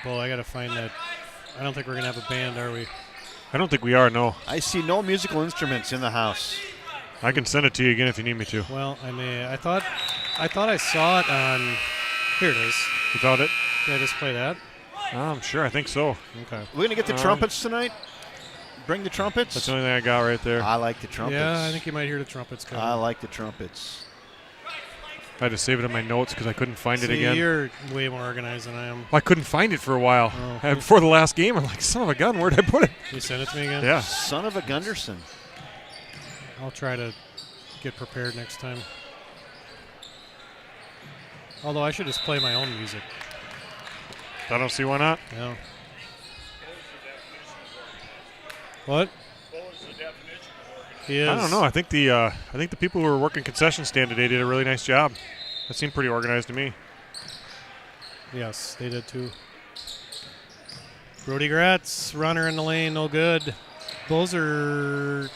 pull. I got to find that. I don't think we're going to have a band, are we?
I don't think we are, no.
I see no musical instruments in the house.
I can send it to you again if you need me to.
Well, I may. I thought I saw it on. Here it is.
You thought it?
Did I just play that?
I'm sure. I think so.
Okay.
We're going to get the trumpets tonight? Bring the trumpets?
That's the only thing I got right there.
I like the trumpets.
Yeah, I think you might hear the trumpets coming.
I like the trumpets.
I had to save it in my notes because I couldn't find it
See,
again.
you're way more organized than I am.
I couldn't find it for a while.
Oh.
Before the last game, I'm like, son of a gun, where'd I put it?
You send it to me again?
Yeah.
Son of a Gunderson.
I'll try to get prepared next time. Although I should just play my own music.
I don't see why not.
Yeah. What?
What was the definition of organized?
He is.
I don't know. I think the people who were working concession stand today did a really nice job. That seemed pretty organized to me.
Yes, they did too. Brody Gratz, runner in the lane, no good. Bozer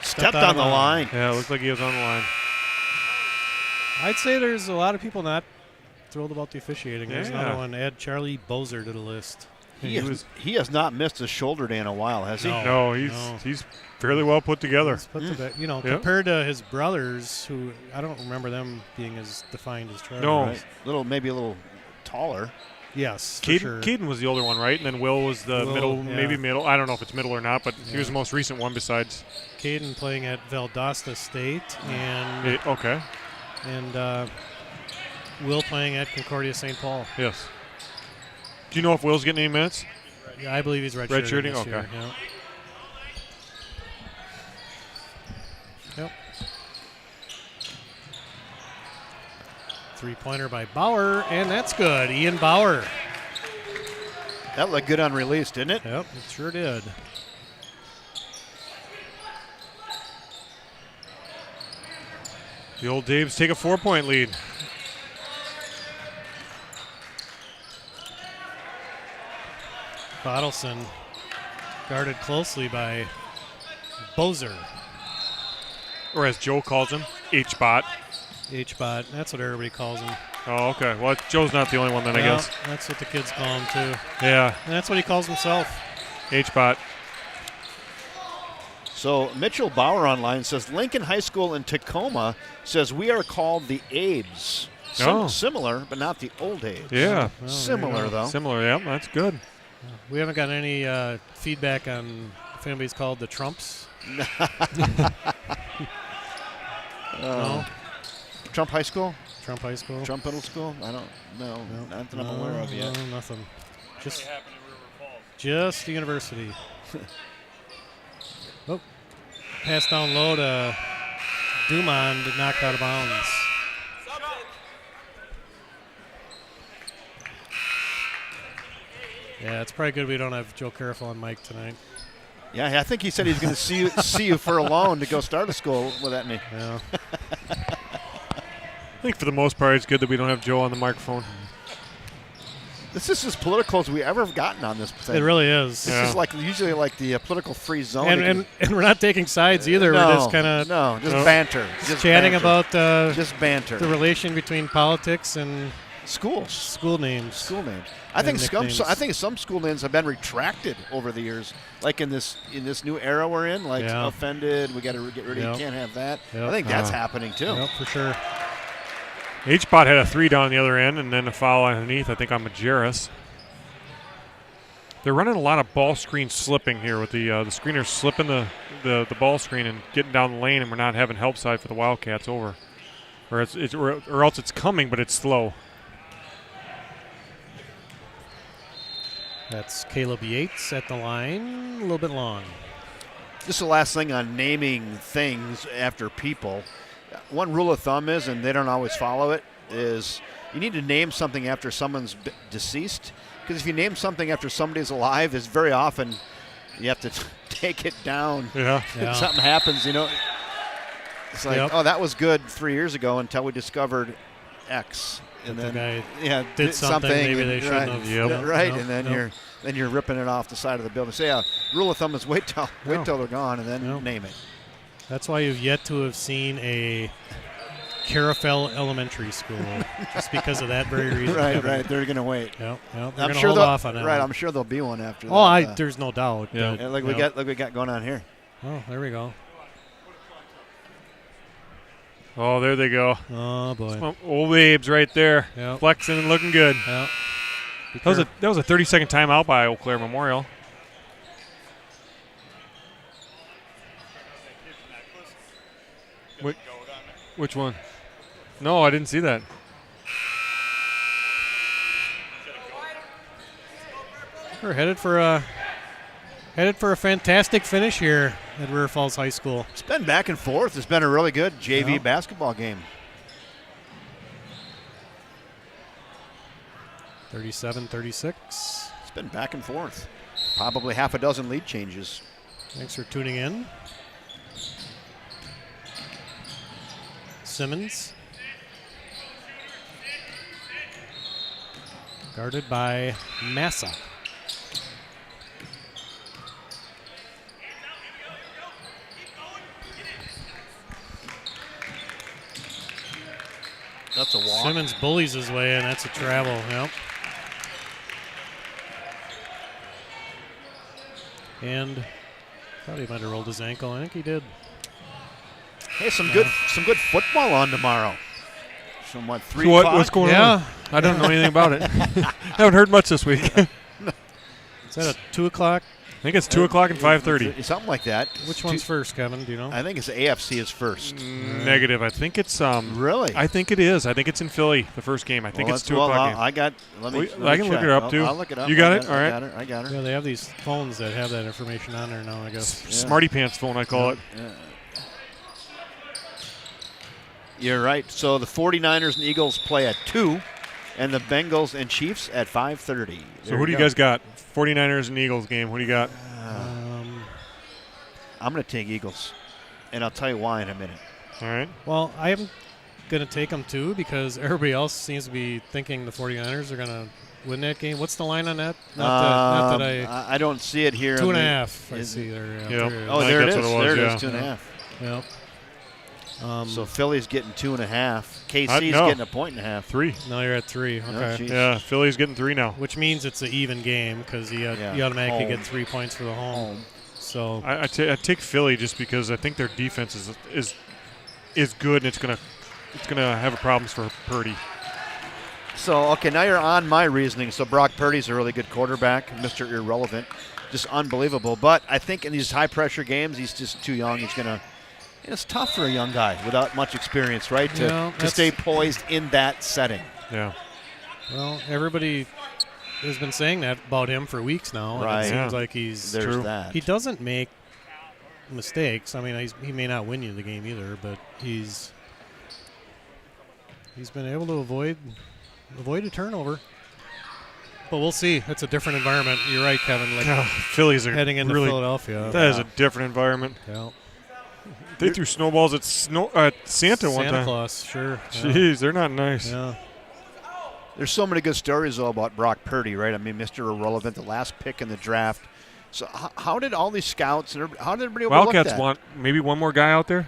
Stepped
out
on
of
the
line.
line.
Yeah, it looked like he was on the line.
I'd say there's a lot of people not thrilled about the officiating. There's
Yeah.
another one. Add Charlie Bozer to the list.
He has not missed a shoulder day in a while, has he?
No.
No, he's fairly well put together.
Let's put to bed. You know,
Yep.
compared to his brothers, who I don't remember them being as defined as Charlie.
No.
Right. Maybe a little taller.
Yes, for
Caden,
sure.
Caden was the older one, right? And then Will was the
Will,
middle,
yeah.
maybe middle. I don't know if it's middle or not, but he was
Yeah.
the most recent one besides.
Caden playing at Valdosta State, and
Okay,
Will playing at Concordia St. Paul.
yes. Do you know if Will's getting any minutes?
Yeah, I believe he's redshirting
Redshirting?
this
Okay.
year. Yeah. Yep. Three-pointer by Bauer, and that's good. Ian Bauer.
That looked good on release, didn't it?
Yep, it sure did.
The old Daves take a 4-point lead.
Bottleson guarded closely by Bozer.
Or as Joe calls him, H-Bot.
H-Bot, that's what everybody calls him.
Oh, okay. Well, Joe's not the only one then, I
Well,
guess.
that's what the kids call him, too.
Yeah,
And that's what he calls himself.
H-Bot.
So Mitchell Bauer online says Lincoln High School in Tacoma says we are called the Abes.
Oh.
Similar, but not the old Abes.
Yeah,
Well,
Similar,
there you go.
though.
similar. Yeah, that's good.
We haven't gotten any feedback on if anybody's called the Trumps. No?
Trump High School?
Trump High School?
Trump Middle School? I don't know.
No.
Nothing I'm aware of yet.
No, nothing. Just,
What happened in River Falls?
just the university. Oh, pass down low to Dumond, knocked out of bounds. Yeah, it's probably good we don't have Joe Carafel and Mike tonight.
Yeah, I think he said he's going to see you for a loan to go start a school without me.
Yeah.
I think for the most part, it's good that we don't have Joe on the microphone.
This is as political as we ever have gotten on this thing.
It really is.
This
Yeah.
is like usually like the political free zone.
And we're not taking sides either.
no,
We're just kind of
just
No.
banter.
just chatting
banter.
about
just banter.
the relation between politics and
Schools.
school names.
School names. I think
nicknames.
some school names have been retracted over the years. Like in this new era we're in, like
Yeah.
offended, we got to get rid of.
Yep.
You can't have that.
Yep.
I think that's happening too.
Yep, for sure.
H-Bot had a 3 down the other end and then a foul underneath, I think, on Majerus. They're running a lot of ball screen slipping here with the screeners slipping the ball screen and getting down the lane, and we're not having help side for the Wildcats over. Or else it's coming, but it's slow.
That's Caleb Yates at the line, a little bit long.
This is the last thing on naming things after people. One rule of thumb is, and they don't always follow it, is you need to name something after someone's deceased. Because if you name something after somebody's alive, is very often you have to take it down.
Yeah.
Yeah.
If something happens, it's like,
Yep.
oh, that was good 3 years ago until we discovered X. And
That the
then
guy did something maybe they shouldn't
right,
have.
Yep.
Yep,
right,
yep,
and then
yep.
you're ripping it off the side of the building. So yeah, rule of thumb is wait till
Yeah.
they're gone and then
Yeah.
name it.
That's why you've yet to have seen a Carafel Elementary School, just because of that very reason.
Right,
Kevin.
right. They're going to wait.
Yep. They're
I'm
going to
sure
hold
they'll-
off on that.
Right,
one.
I'm sure there'll be one after that.
Oh, there's no doubt.
Yeah.
but,
Yeah, like
you know.
we got going on here.
Oh, there we go.
Oh, there they go.
Oh boy.
Some old Abe's right there,
Yep.
flexing and looking good.
Yep. Be
That was a 30-second timeout by Eau Claire Memorial. Wait, which one? No, I didn't see that.
We're headed for a fantastic finish here at River Falls High School.
It's been back and forth. It's been a really good JV
Yeah.
basketball game.
37-36.
It's been back and forth. Probably half a dozen lead changes.
Thanks for tuning in. Simmons. Guarded by Massa.
That's a walk.
Simmons bullies his way, and that's a travel. Yep. And thought he might have rolled his ankle. I think he did.
Hey, some good football on tomorrow. Some what, 3
What-
o'clock?
what's going on? I don't know anything about it. Haven't heard much this week. I
Is that a 2 o'clock?
think it's 2 o'clock and 5:30.
Something like that.
Which one's first, Kevin? Do you know?
I think it's AFC is first.
Negative. I think it's
Really?
I think it is. I think it's in Philly. The first game. I think it's 2 o'clock. Game.
I got. Let me.
I can look
check.
it up, too.
I'll look it up.
You got
I
it? All right.
I got her.
Yeah, they have these phones that have that information on there now, I guess.
Smarty pants phone, I call it.
Yeah. You're right. So the 49ers and Eagles play at 2, and the Bengals and Chiefs at 5:30.
So who do you guys got? 49ers and Eagles game. Who do you got?
I'm going to take Eagles, and I'll tell you why in a minute.
All right.
Well, I'm going to take them too because everybody else seems to be thinking the 49ers are going to win that game. What's the line on that? Not that
I don't see it here.
2.5. I
is
see there.
Yep.
there it is.
Oh,
I think
there it
that's
is.
what it was,
There it
yeah.
is, 2.5.
Yep.
So Philly's getting 2.5. KC's
no.
getting 1.5.
3.
Now you're at 3. Okay.
geez.
Yeah, Philly's getting 3 now.
Which means it's an even game because you automatically get 3 points for the home. So
I take Philly just because I think their defense is good and it's gonna have problems for Purdy.
So, okay, now you're on my reasoning. So Brock Purdy's a really good quarterback, Mr. Irrelevant, just unbelievable. But I think in these high-pressure games, he's just too young. He's going to – it's tough for a young guy without much experience, right, to stay poised in that setting.
Yeah.
well, everybody has been saying that about him for weeks now.
Right.
And it seems
Yeah.
like he's
There's
True.
that.
he doesn't make mistakes. I mean, he may not win you the game either, but he's been able to avoid a turnover. But we'll see. It's a different environment. You're right, Kevin. Like
Phillies are
heading into
really
Philadelphia.
that is a different environment.
Yeah.
They threw snowballs at Santa one
Santa
time.
Claus, sure. Yeah.
Jeez, they're not nice.
Yeah.
There's so many good stories, though, about Brock Purdy, right? I mean, Mr. Irrelevant, the last pick in the draft. So how did all these scouts and how did everybody overlook
Wildcats
that?
want maybe one more guy out there.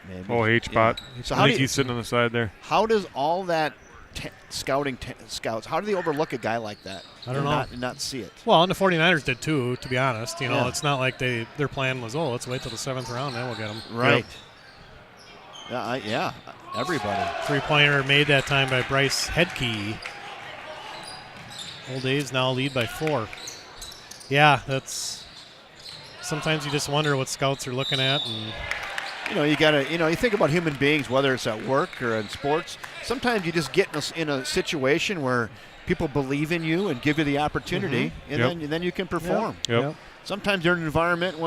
Maybe.
Oh, H-Bot.
Yeah. So
I
how
think
do you,
he's sitting on the side there.
how does all that scouts, how do they overlook a guy like that?
I don't know.
And not see it.
Well, and the 49ers did too, to be honest. You know,
Yeah.
it's not like their plan was, let's wait till the 7th round, then we'll get him.
Right. Yeah, everybody.
3-pointer made that time by Bryce Hedke. Old A's now lead by 4. Yeah, that's sometimes you just wonder what scouts are looking at. And
You think about human beings, whether it's at work or in sports. Sometimes you just get in a situation where people believe in you and give you the opportunity, and
Yep.
then you can perform.
Yep.
Sometimes you're in an environment,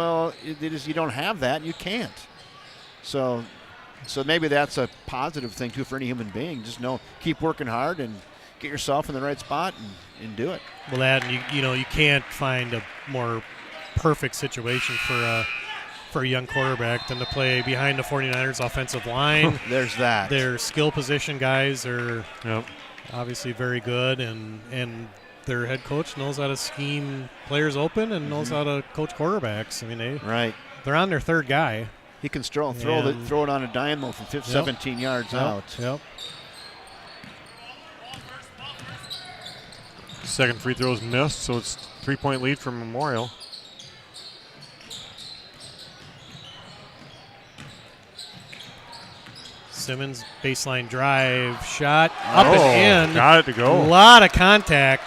you don't have that, and you can't. So maybe that's a positive thing too for any human being. Just keep working hard and get yourself in the right spot and do it.
Well, that and you can't find a more perfect situation for a young quarterback than to play behind the 49ers offensive line.
There's that.
Their skill position guys are
Yep.
obviously very good, and their head coach knows how to scheme players open and knows how to coach quarterbacks. I mean,
Right.
they're on their third guy.
He can throw it on a dynamo from 17 yards out.
Yep.
Second free throw is missed, so it's 3-point lead for Memorial.
Simmons baseline drive shot up and in.
Got it to go.
A lot of contact.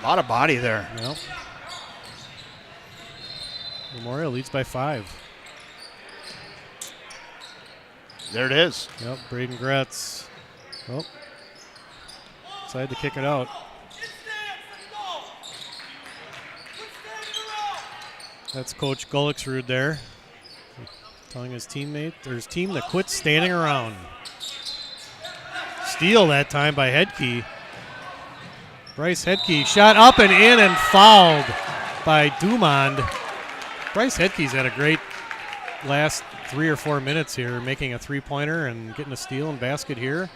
A lot of body there.
Yep. Memorial leads by 5.
There it is.
Yep, Braden Gretz. Oh. Decided to kick it out. That's Coach Gullicksrud there, telling his teammate or his team to quit standing around. Steal that time by Hedke. Bryce Hedke shot up and in and fouled by Dumond. Bryce Hedke's had a great last 3 or 4 minutes here, making a 3-pointer and getting a steal and basket here.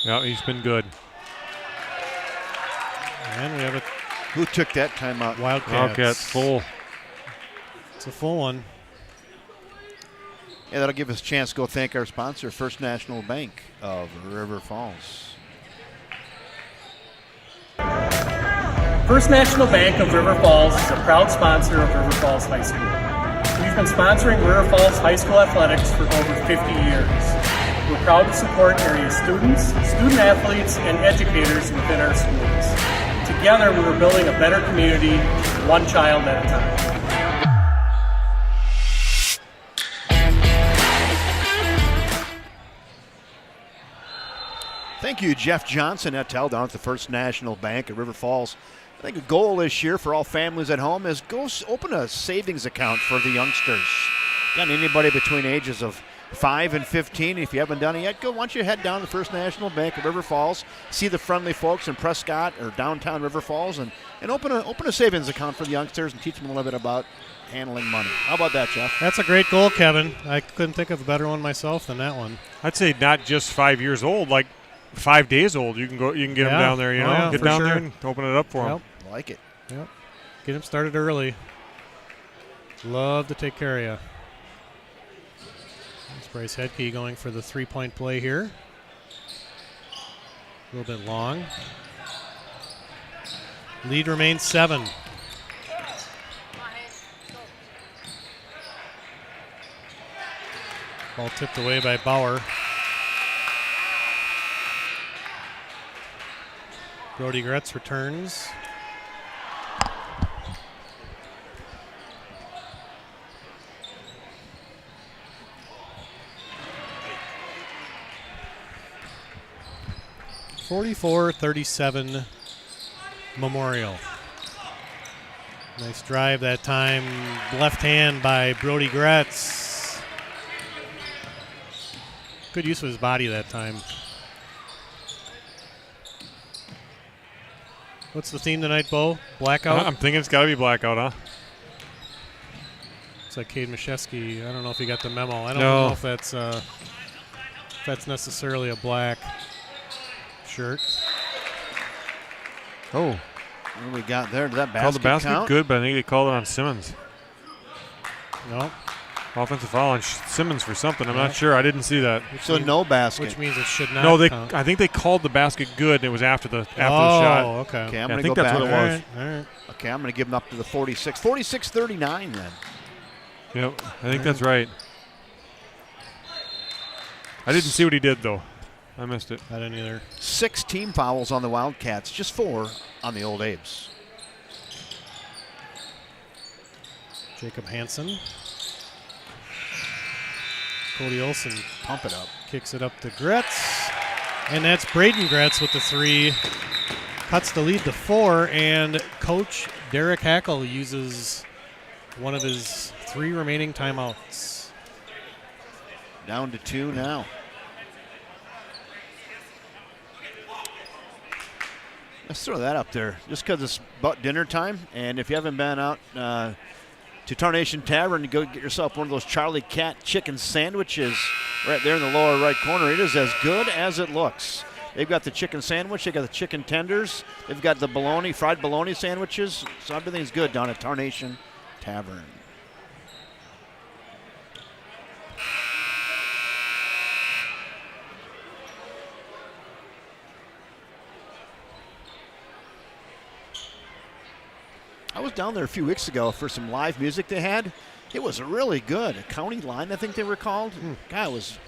Yeah, he's been good.
And we have a
Who took that timeout?
Wildcats full.
It's a full one.
Yeah, that'll give us a chance to go thank our sponsor, First National Bank of River Falls.
First National Bank of River Falls is a proud sponsor of River Falls High School. We've been sponsoring River Falls High School athletics for over 50 years. We're proud to support area students, student athletes, and educators within our schools. Together, we're building a better community, one child at a time.
Thank you, Jeff Johnson, Etel, down at the First National Bank of River Falls. I think a goal this year for all families at home is go open a savings account for the youngsters. Got anybody between ages of 5 and 15. If you haven't done it yet, why don't you head down to the First National Bank of River Falls, see the friendly folks in Prescott or downtown River Falls, and open a savings account for the youngsters and teach them a little bit about handling money. How about that, Jeff?
That's a great goal, Kevin. I couldn't think of a better one myself than that one.
I'd say not just 5 years old, like 5 days old. You can get them down there. Get down there and open it up for them.
I like it.
Yep. Get them started early. Love to take care of you. There's Bryce Hedke going for the 3-point play here. A little bit long. Lead remains 7. Ball tipped away by Bauer. Brody Gretz returns. (44-37) Memorial. Nice drive that time. Left hand by Brody Gretz. Good use of his body that time. What's the theme tonight, Bo? Blackout?
I'm thinking it's got to be blackout, huh?
It's like Cade Mashesky. I don't know if you got the memo. I don't
No.
know if that's necessarily a black shirt.
Oh.
What do we got there? Did that
Called the
basket
basket
count?
good, but I think they called it on Simmons.
No.
Offensive foul on Simmons for something. I'm not sure. I didn't see that.
So no basket.
Which means it should not
No,
count.
I think they called the basket good, and it was after the shot.
Oh, okay.
Okay, I'm
Yeah,
going
I
to
think
go
that's
back.
what it was.
All right.
Okay, I'm going to give them up to the 46. 46-39 then.
Yep, I think that's right. I didn't see what he did, though. I missed it.
I didn't either.
6 team fouls on the Wildcats, just 4 on the Old Abes.
Jacob Hansen. Cody Olson
Pump it up.
kicks it up to Gretz. And that's Braden Gretz with the 3. Cuts the lead to 4. And Coach Derek Hackle uses one of his 3 remaining timeouts.
Down to 2 now. Let's throw that up there just because it's about dinner time. And if you haven't been out to Tarnation Tavern, go get yourself one of those Charlie Cat chicken sandwiches right there in the lower right corner. It is as good as it looks. They've got the chicken sandwich. They've got the chicken tenders. They've got the bologna, fried bologna sandwiches. So everything's good down at Tarnation Tavern. I was down there a few weeks ago for some live music they had. It was really good. A County Line, I think they were called. God, I was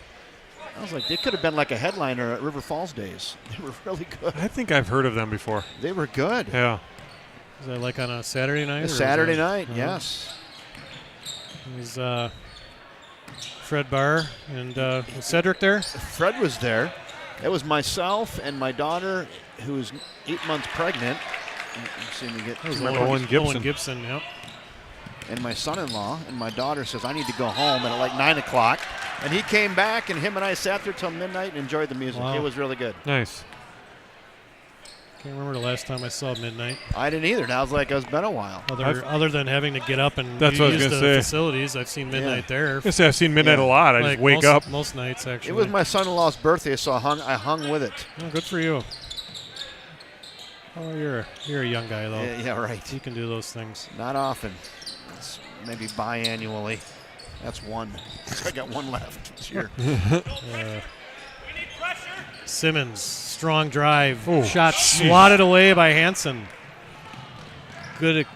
like, they could have been like a headliner at River Falls days. They were really good.
I think I've heard of them before.
They were good.
Yeah.
Is that like on a Saturday night?
A
or was
Saturday
it-
night,
uh-huh.
yes.
It was Fred Barr and was Cedric there?
Fred was there. It was myself and my daughter, who's 8 months pregnant. Let's see if we get
That was
remember-
Owen Gibson.
Owen Gibson, yep.
and my son-in-law, and my daughter says, I need to go home at like 9 o'clock. And he came back, and him and I sat there till midnight and enjoyed the music.
Wow.
It was really good.
Nice.
Can't remember the last time I saw Midnight.
I didn't either. Now it's like it's been a while.
Other than having to get up and
That's what I was
use
gonna
the
say.
facilities, I've seen Midnight there.
I say I've seen Midnight a lot. I
Like
just wake
most,
up.
most nights actually.
It was my son-in-law's birthday, so I hung with it.
Oh, good for you. Oh, you're a young guy though.
Yeah, right.
You can do those things.
Not often. It's maybe biannually. That's one. I got one left this year.
Simmons, strong drive,
Oh,
shot
jeez.
swatted away by Hansen. Good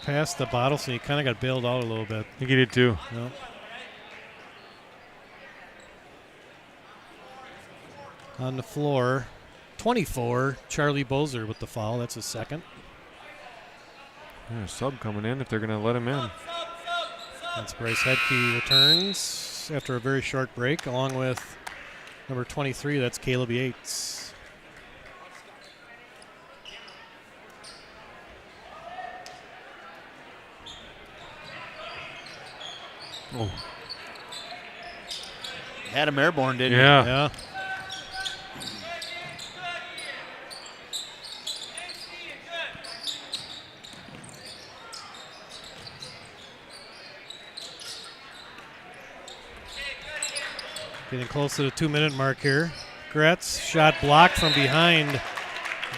pass to Bottleson. He kind of got bailed out a little bit.
I think he did too.
No. On the floor, 24, Charlie Bozer with the foul. That's his second.
Yeah, sub coming in if they're going to let him in.
That's Bryce Hedke returns after a very short break, along with number 23, that's Caleb Yates.
Oh.
Had him airborne, didn't
Yeah.
Yeah. Getting close to the 2-minute mark here. Gretz, shot blocked from behind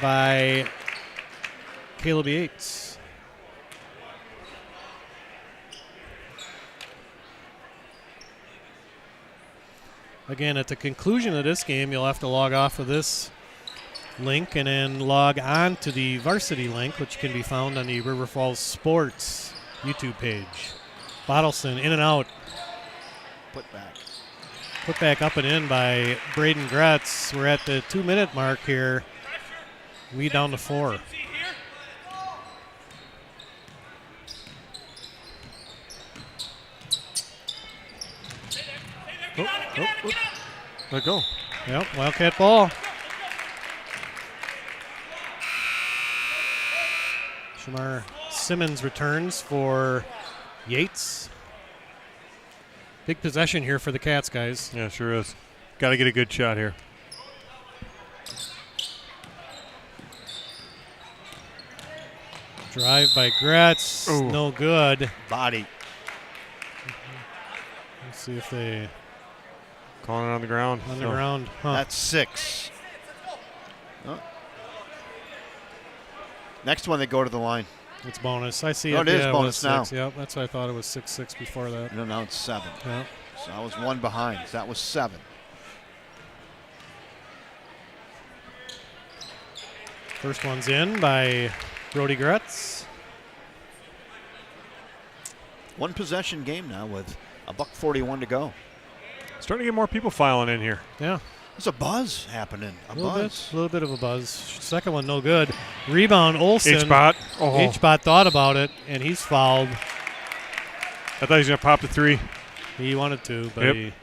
by Caleb Yates. Again, at the conclusion of this game, you'll have to log off of this link and then log on to the varsity link, which can be found on the River Falls Sports YouTube page. Bottleson in and out.
he? Put back.
Put back up and in by Braden Gretz. We're at the 2-minute mark here. We down to 4.
Let go.
Yep, Wildcat ball. Shamar Simmons returns for Yates. Big possession here for the Cats, guys.
Yeah, sure is. Got to get a good shot here.
Drive by Gretz.
Ooh.
No good.
Body.
Let's see if they
Calling it on the ground.
on the
So,
ground. Huh.
That's 6. Oh. Next one, they go to the line.
It's bonus. I see
Oh,
it.
it is
Yeah,
bonus
was
now.
6. Yep, that's why I thought it was 6-6 before that.
No, now it's 7.
Yeah.
So I was one behind. So that was 7.
First one's in by Brody Gretz.
One possession game now with $1:41 to go.
starting to get more people filing in here.
Yeah,
There's a buzz happening. A buzz.
little bit of a buzz. Second one, no good. Rebound, Olson.
H-Bot. Oh,
H-Bot thought about it, and he's fouled.
I thought he was going to pop the 3.
He wanted to, but
Yep.
he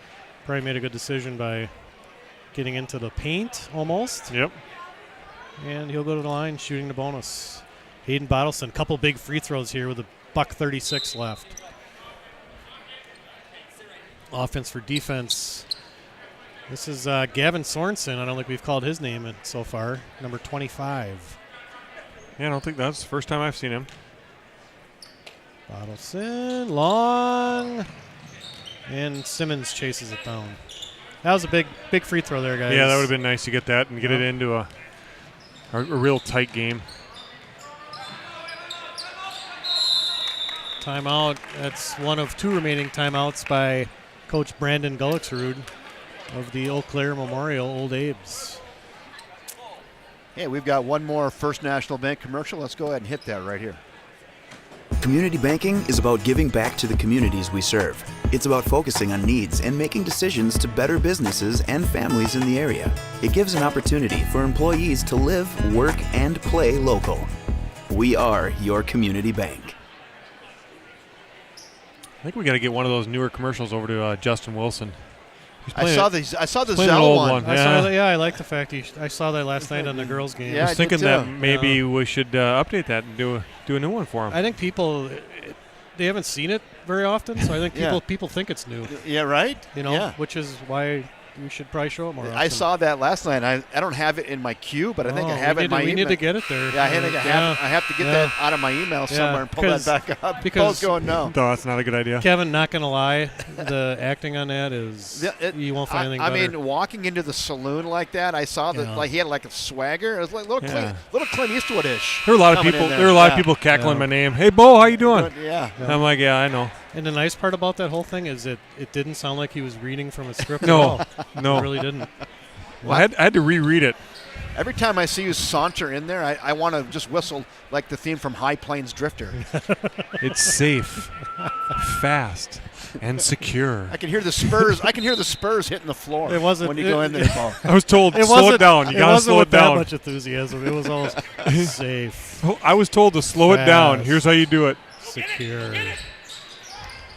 probably made a good decision by getting into the paint almost.
Yep.
And he'll go to the line shooting the bonus. Hayden Bottleson, couple big free throws here with $1:36 left. Offense for defense. This is Gavin Sorensen. I don't think we've called his name in so far. Number 25.
Yeah, I don't think that's the first time I've seen him.
Bottleson, long. And Simmons chases it down. That was a big free throw there, guys.
Yeah, that would have been nice to get that and get it into a real tight game.
Timeout. That's one of 2 remaining timeouts by Coach Brandon Gullicksrud of the Eau Claire Memorial Old Abe's.
Hey, we've got one more First National Bank commercial. Let's go ahead and hit that right here.
Community banking is about giving back to the communities we serve. It's about focusing on needs and making decisions to better businesses and families in the area. It gives an opportunity for employees to live, work, and play local. We are your community bank.
I think we got to get one of those newer commercials over to Justin Wilson.
I saw the
playing an
Zell
old
one.
one.
I
Yeah.
saw that, I like the fact I saw that last night on the girls' game.
Yeah,
I
I
was
did
thinking that
too.
maybe we should update that and do a new one for him.
I think people they haven't seen it very often, so I think
Yeah.
people think it's new.
Yeah, right?
You know,
Yeah.
which is why we should probably show it more often.
I saw that last night. I don't have it in my queue, but I think I
Oh,
have it in my
we
email.
need to get it there.
Yeah, I have to get
Yeah.
that out of my email somewhere and pull that
'cause-
back up.
because-
Paul's going, no.
No, that's not a good idea.
Kevin, not gonna lie, the acting on that is you won't find anything
I
better.
mean, walking into the saloon like that, I saw that
Yeah.
like he had like a swagger. It was like little Clint Eastwood-ish.
There were a lot of
coming
people.
in there.
There were a lot of
Yeah.
people cackling
Yeah.
my name. Hey, Bo, how you doing?
But, yeah.
I'm like, yeah, I know.
And the nice part about that whole thing is it didn't sound like he was reading from a script
No,
at all.
no.
It really didn't.
Well, I had to reread it.
Every time I see you saunter in there, I want to just whistle like the theme from High Plains Drifter.
It's safe, fast, and secure.
I can hear the spurs. I can hear the spurs hitting the floor.
It wasn't-
when you go in there, Paul.
I was told slow it down. You gotta
wasn't
slow
with
it
that
down.
much enthusiasm. It was all safe,
Oh, I was told to slow it down.
Fast.
Here's how you do it.
secure.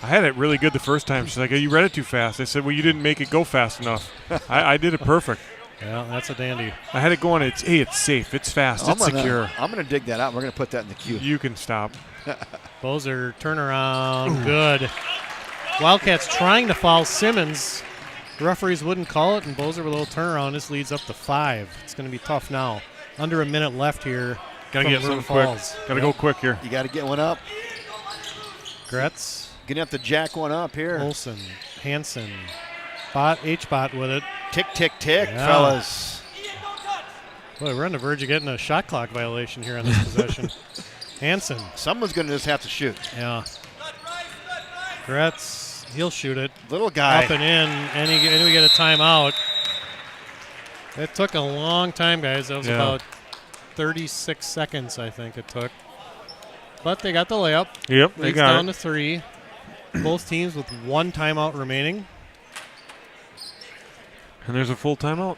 I had it really good the first time. She's like, "You read it too fast." I said, "Well, you didn't make it go fast enough." I did it perfect.
Yeah, that's a dandy.
I had it going. It's safe. It's fast. It's secure.
I'm gonna dig that out. We're gonna put that in the queue.
You can stop.
Bozer turnaround, good. Wildcats trying to foul Simmons. The referees wouldn't call it, and Bozer with a little turnaround. This leads up to 5. It's going to be tough now. Under a minute left here.
Gotta
from
get
River
something quick.
Falls.
Gotta go quick here.
You got to get one up.
Gretz,
Gonna have to jack one up here.
Olson, Hansen, H-Bot with it.
Tick, tick, tick,
Yeah.
fellas.
Boy, we're on the verge of getting a shot clock violation here on this possession. Hansen,
Someone's gonna just have to shoot.
yeah. Gretz, he'll shoot it.
Little guy.
Up and in, and we get a timeout. It took a long time, guys. That was about 36 seconds, I think it took. But they got the layup.
Yep, they
Leads
got
down
it.
to 3. Both teams with 1 timeout remaining.
And there's a full timeout.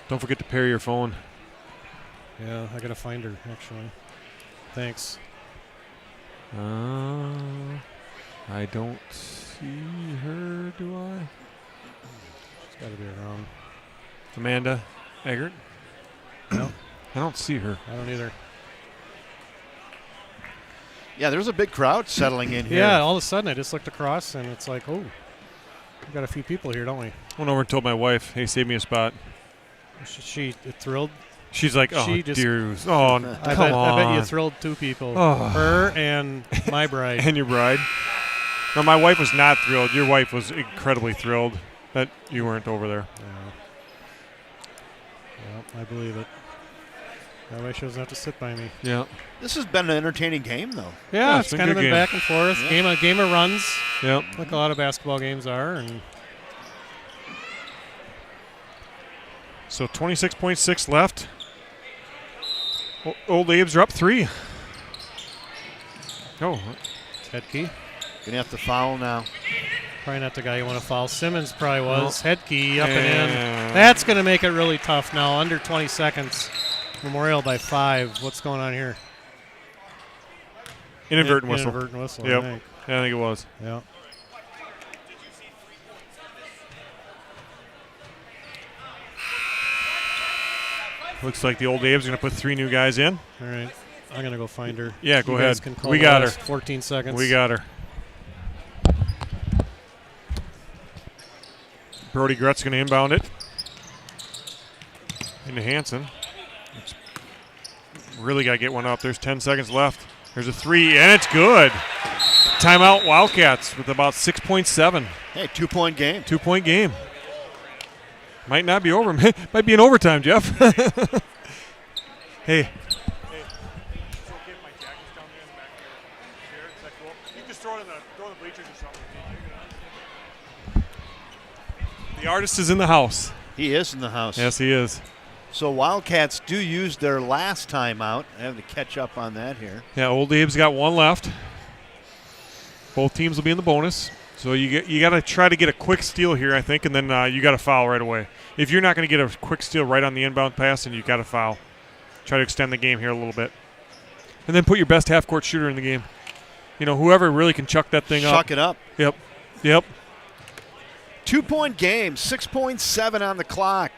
Don't forget to pair your phone.
Yeah, I gotta find her actually. Thanks.
I don't see her, do I?
She's got to be around.
Amanda Eggert?
No,
I don't see her.
I don't either.
Yeah, there's a big crowd settling in here.
Yeah, all of a sudden I just looked across and it's like, oh, we got a few people here, don't we?
I went over and told my wife, hey, save me a spot.
She thrilled.
She's like, oh,
She just-
dear. Oh,
I
come on.
bet you thrilled 2 people.
Oh.
Her and my bride.
And your bride? No, my wife was not thrilled. Your wife was incredibly thrilled that you weren't over there.
Yeah, I believe it. That way she doesn't have to sit by me.
Yeah.
This has been an entertaining game, though.
Yeah,
it's
it's
been
kind of
good
been
game.
back and forth.
Yeah.
Game of runs,
Yep.
like a lot of basketball games are. And
So 26.6 left. Old Abe's are up 3. Oh,
Hedke,
Gonna have to foul now.
probably not the guy you want to foul. Simmons probably was. Hedke up and
Yeah.
in. That's going to make it really tough now. Under 20 seconds. Memorial by 5. What's going on here?
inadvertent whistle.
Inadvertent whistle,
Yep.
I think.
I think it was.
Yeah.
Looks like the Old Abe's going to put 3 new guys in.
All right. I'm going to go find her.
Yeah, go
You guys
ahead.
can call
We
the
got her.
last 14 seconds.
We got her. Brody Gretz going to inbound it into Hansen. Really got to get one up. There's 10 seconds left. There's a 3, and it's good. Timeout Wildcats with about 6.7.
Hey, 2-point game.
2-point game. Might not be over. Might be in overtime, Jeff. Hey. The artist is in the house.
He is in the house.
Yes, he is.
So Wildcats do use their last timeout. I have to catch up on that here.
Yeah, Old Abe's got one left. Both teams will be in the bonus. So you got to try to get a quick steal here, I think, and then you got to foul right away. If you're not going to get a quick steal right on the inbound pass, then you got to foul. Try to extend the game here a little bit. And then put your best half-court shooter in the game. You know, whoever really can chuck that thing up.
Chuck it up.
Yep. Yep.
2-point game, 6.7 on the clock.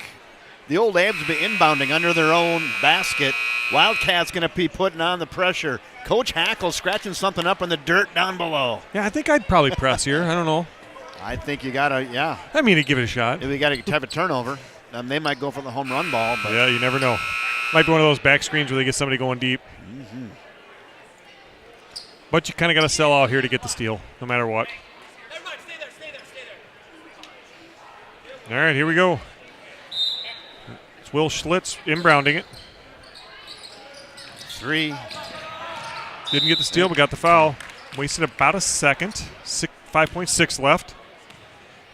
The Old Abs will be inbounding under their own basket. Wildcats going to be putting on the pressure. Coach Hackle scratching something up in the dirt down below.
Yeah, I think I'd probably press here. I don't know.
I think you got to, yeah.
I mean, to give it a shot.
If we got to have a turnover, they might go for the home run ball. But
Yeah, you never know. Might be one of those back screens where they get somebody going deep.
Mm-hmm.
But you kind of got to sell out here to get the steal, no matter what. All right, here we go. It's Will Schlitz inbounding it.
3.
Didn't get the steal, but got the foul. Wasted about a second. 5.6 left.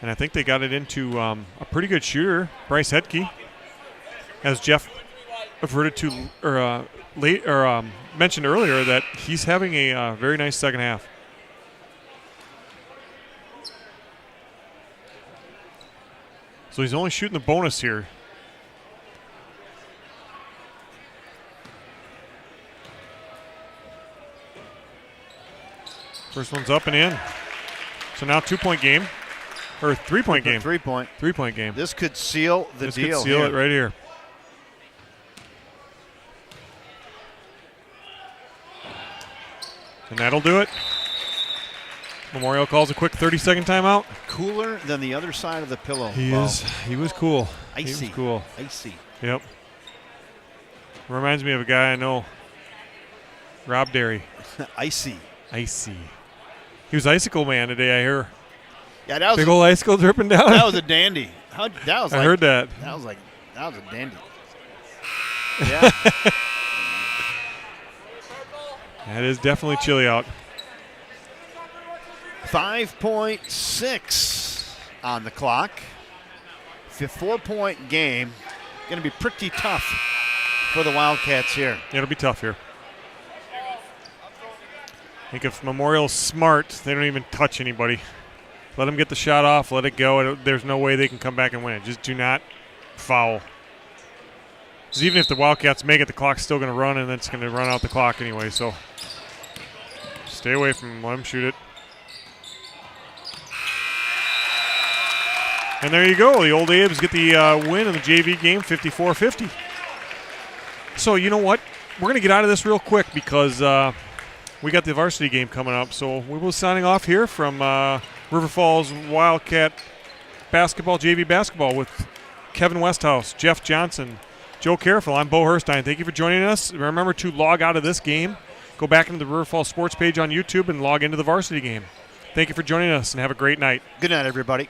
And I think they got it into a pretty good shooter, Bryce Hedke. As Jeff averted to, mentioned earlier, that he's having a very nice second half. So he's only shooting the bonus here. First one's up and in. So now 2-point game. Or 3-point game.
3-point.
3-point game.
This could seal the
This
deal.
could seal
here.
it right here. And that'll do it. Memorial calls a quick 30-second timeout.
Cooler than the other side of the pillow.
He
Bo.
is. He was cool.
Icy.
He was cool.
Icy.
Yep. Reminds me of a guy I know. Rob Derry.
Icy.
Icy. He was icicle man today, I hear.
Yeah, that was
Big old icicle dripping down.
that was a dandy. That was
I heard that.
That was a dandy. Yeah.
That is definitely chilly out.
5.6 on the clock. 4-point game. Going to be pretty tough for the Wildcats here.
It'll be tough here. I think if Memorial's smart, they don't even touch anybody. Let them get the shot off. Let it go. There's no way they can come back and win it. Just do not foul. Because even if the Wildcats make it, the clock's still going to run, and it's going to run out the clock anyway. So stay away from them. Let them shoot it. And there you go. The Old Abes get the win in the JV game, 54-50. So you know what? We're going to get out of this real quick because we got the varsity game coming up. So we will be signing off here from River Falls Wildcat basketball, JV basketball with Kevin Westhouse, Jeff Johnson, Joe Careful. I'm Bo Herstein. Thank you for joining us. Remember to log out of this game. Go back into the River Falls Sports page on YouTube and log into the varsity game. Thank you for joining us and have a great night.
Good night, everybody.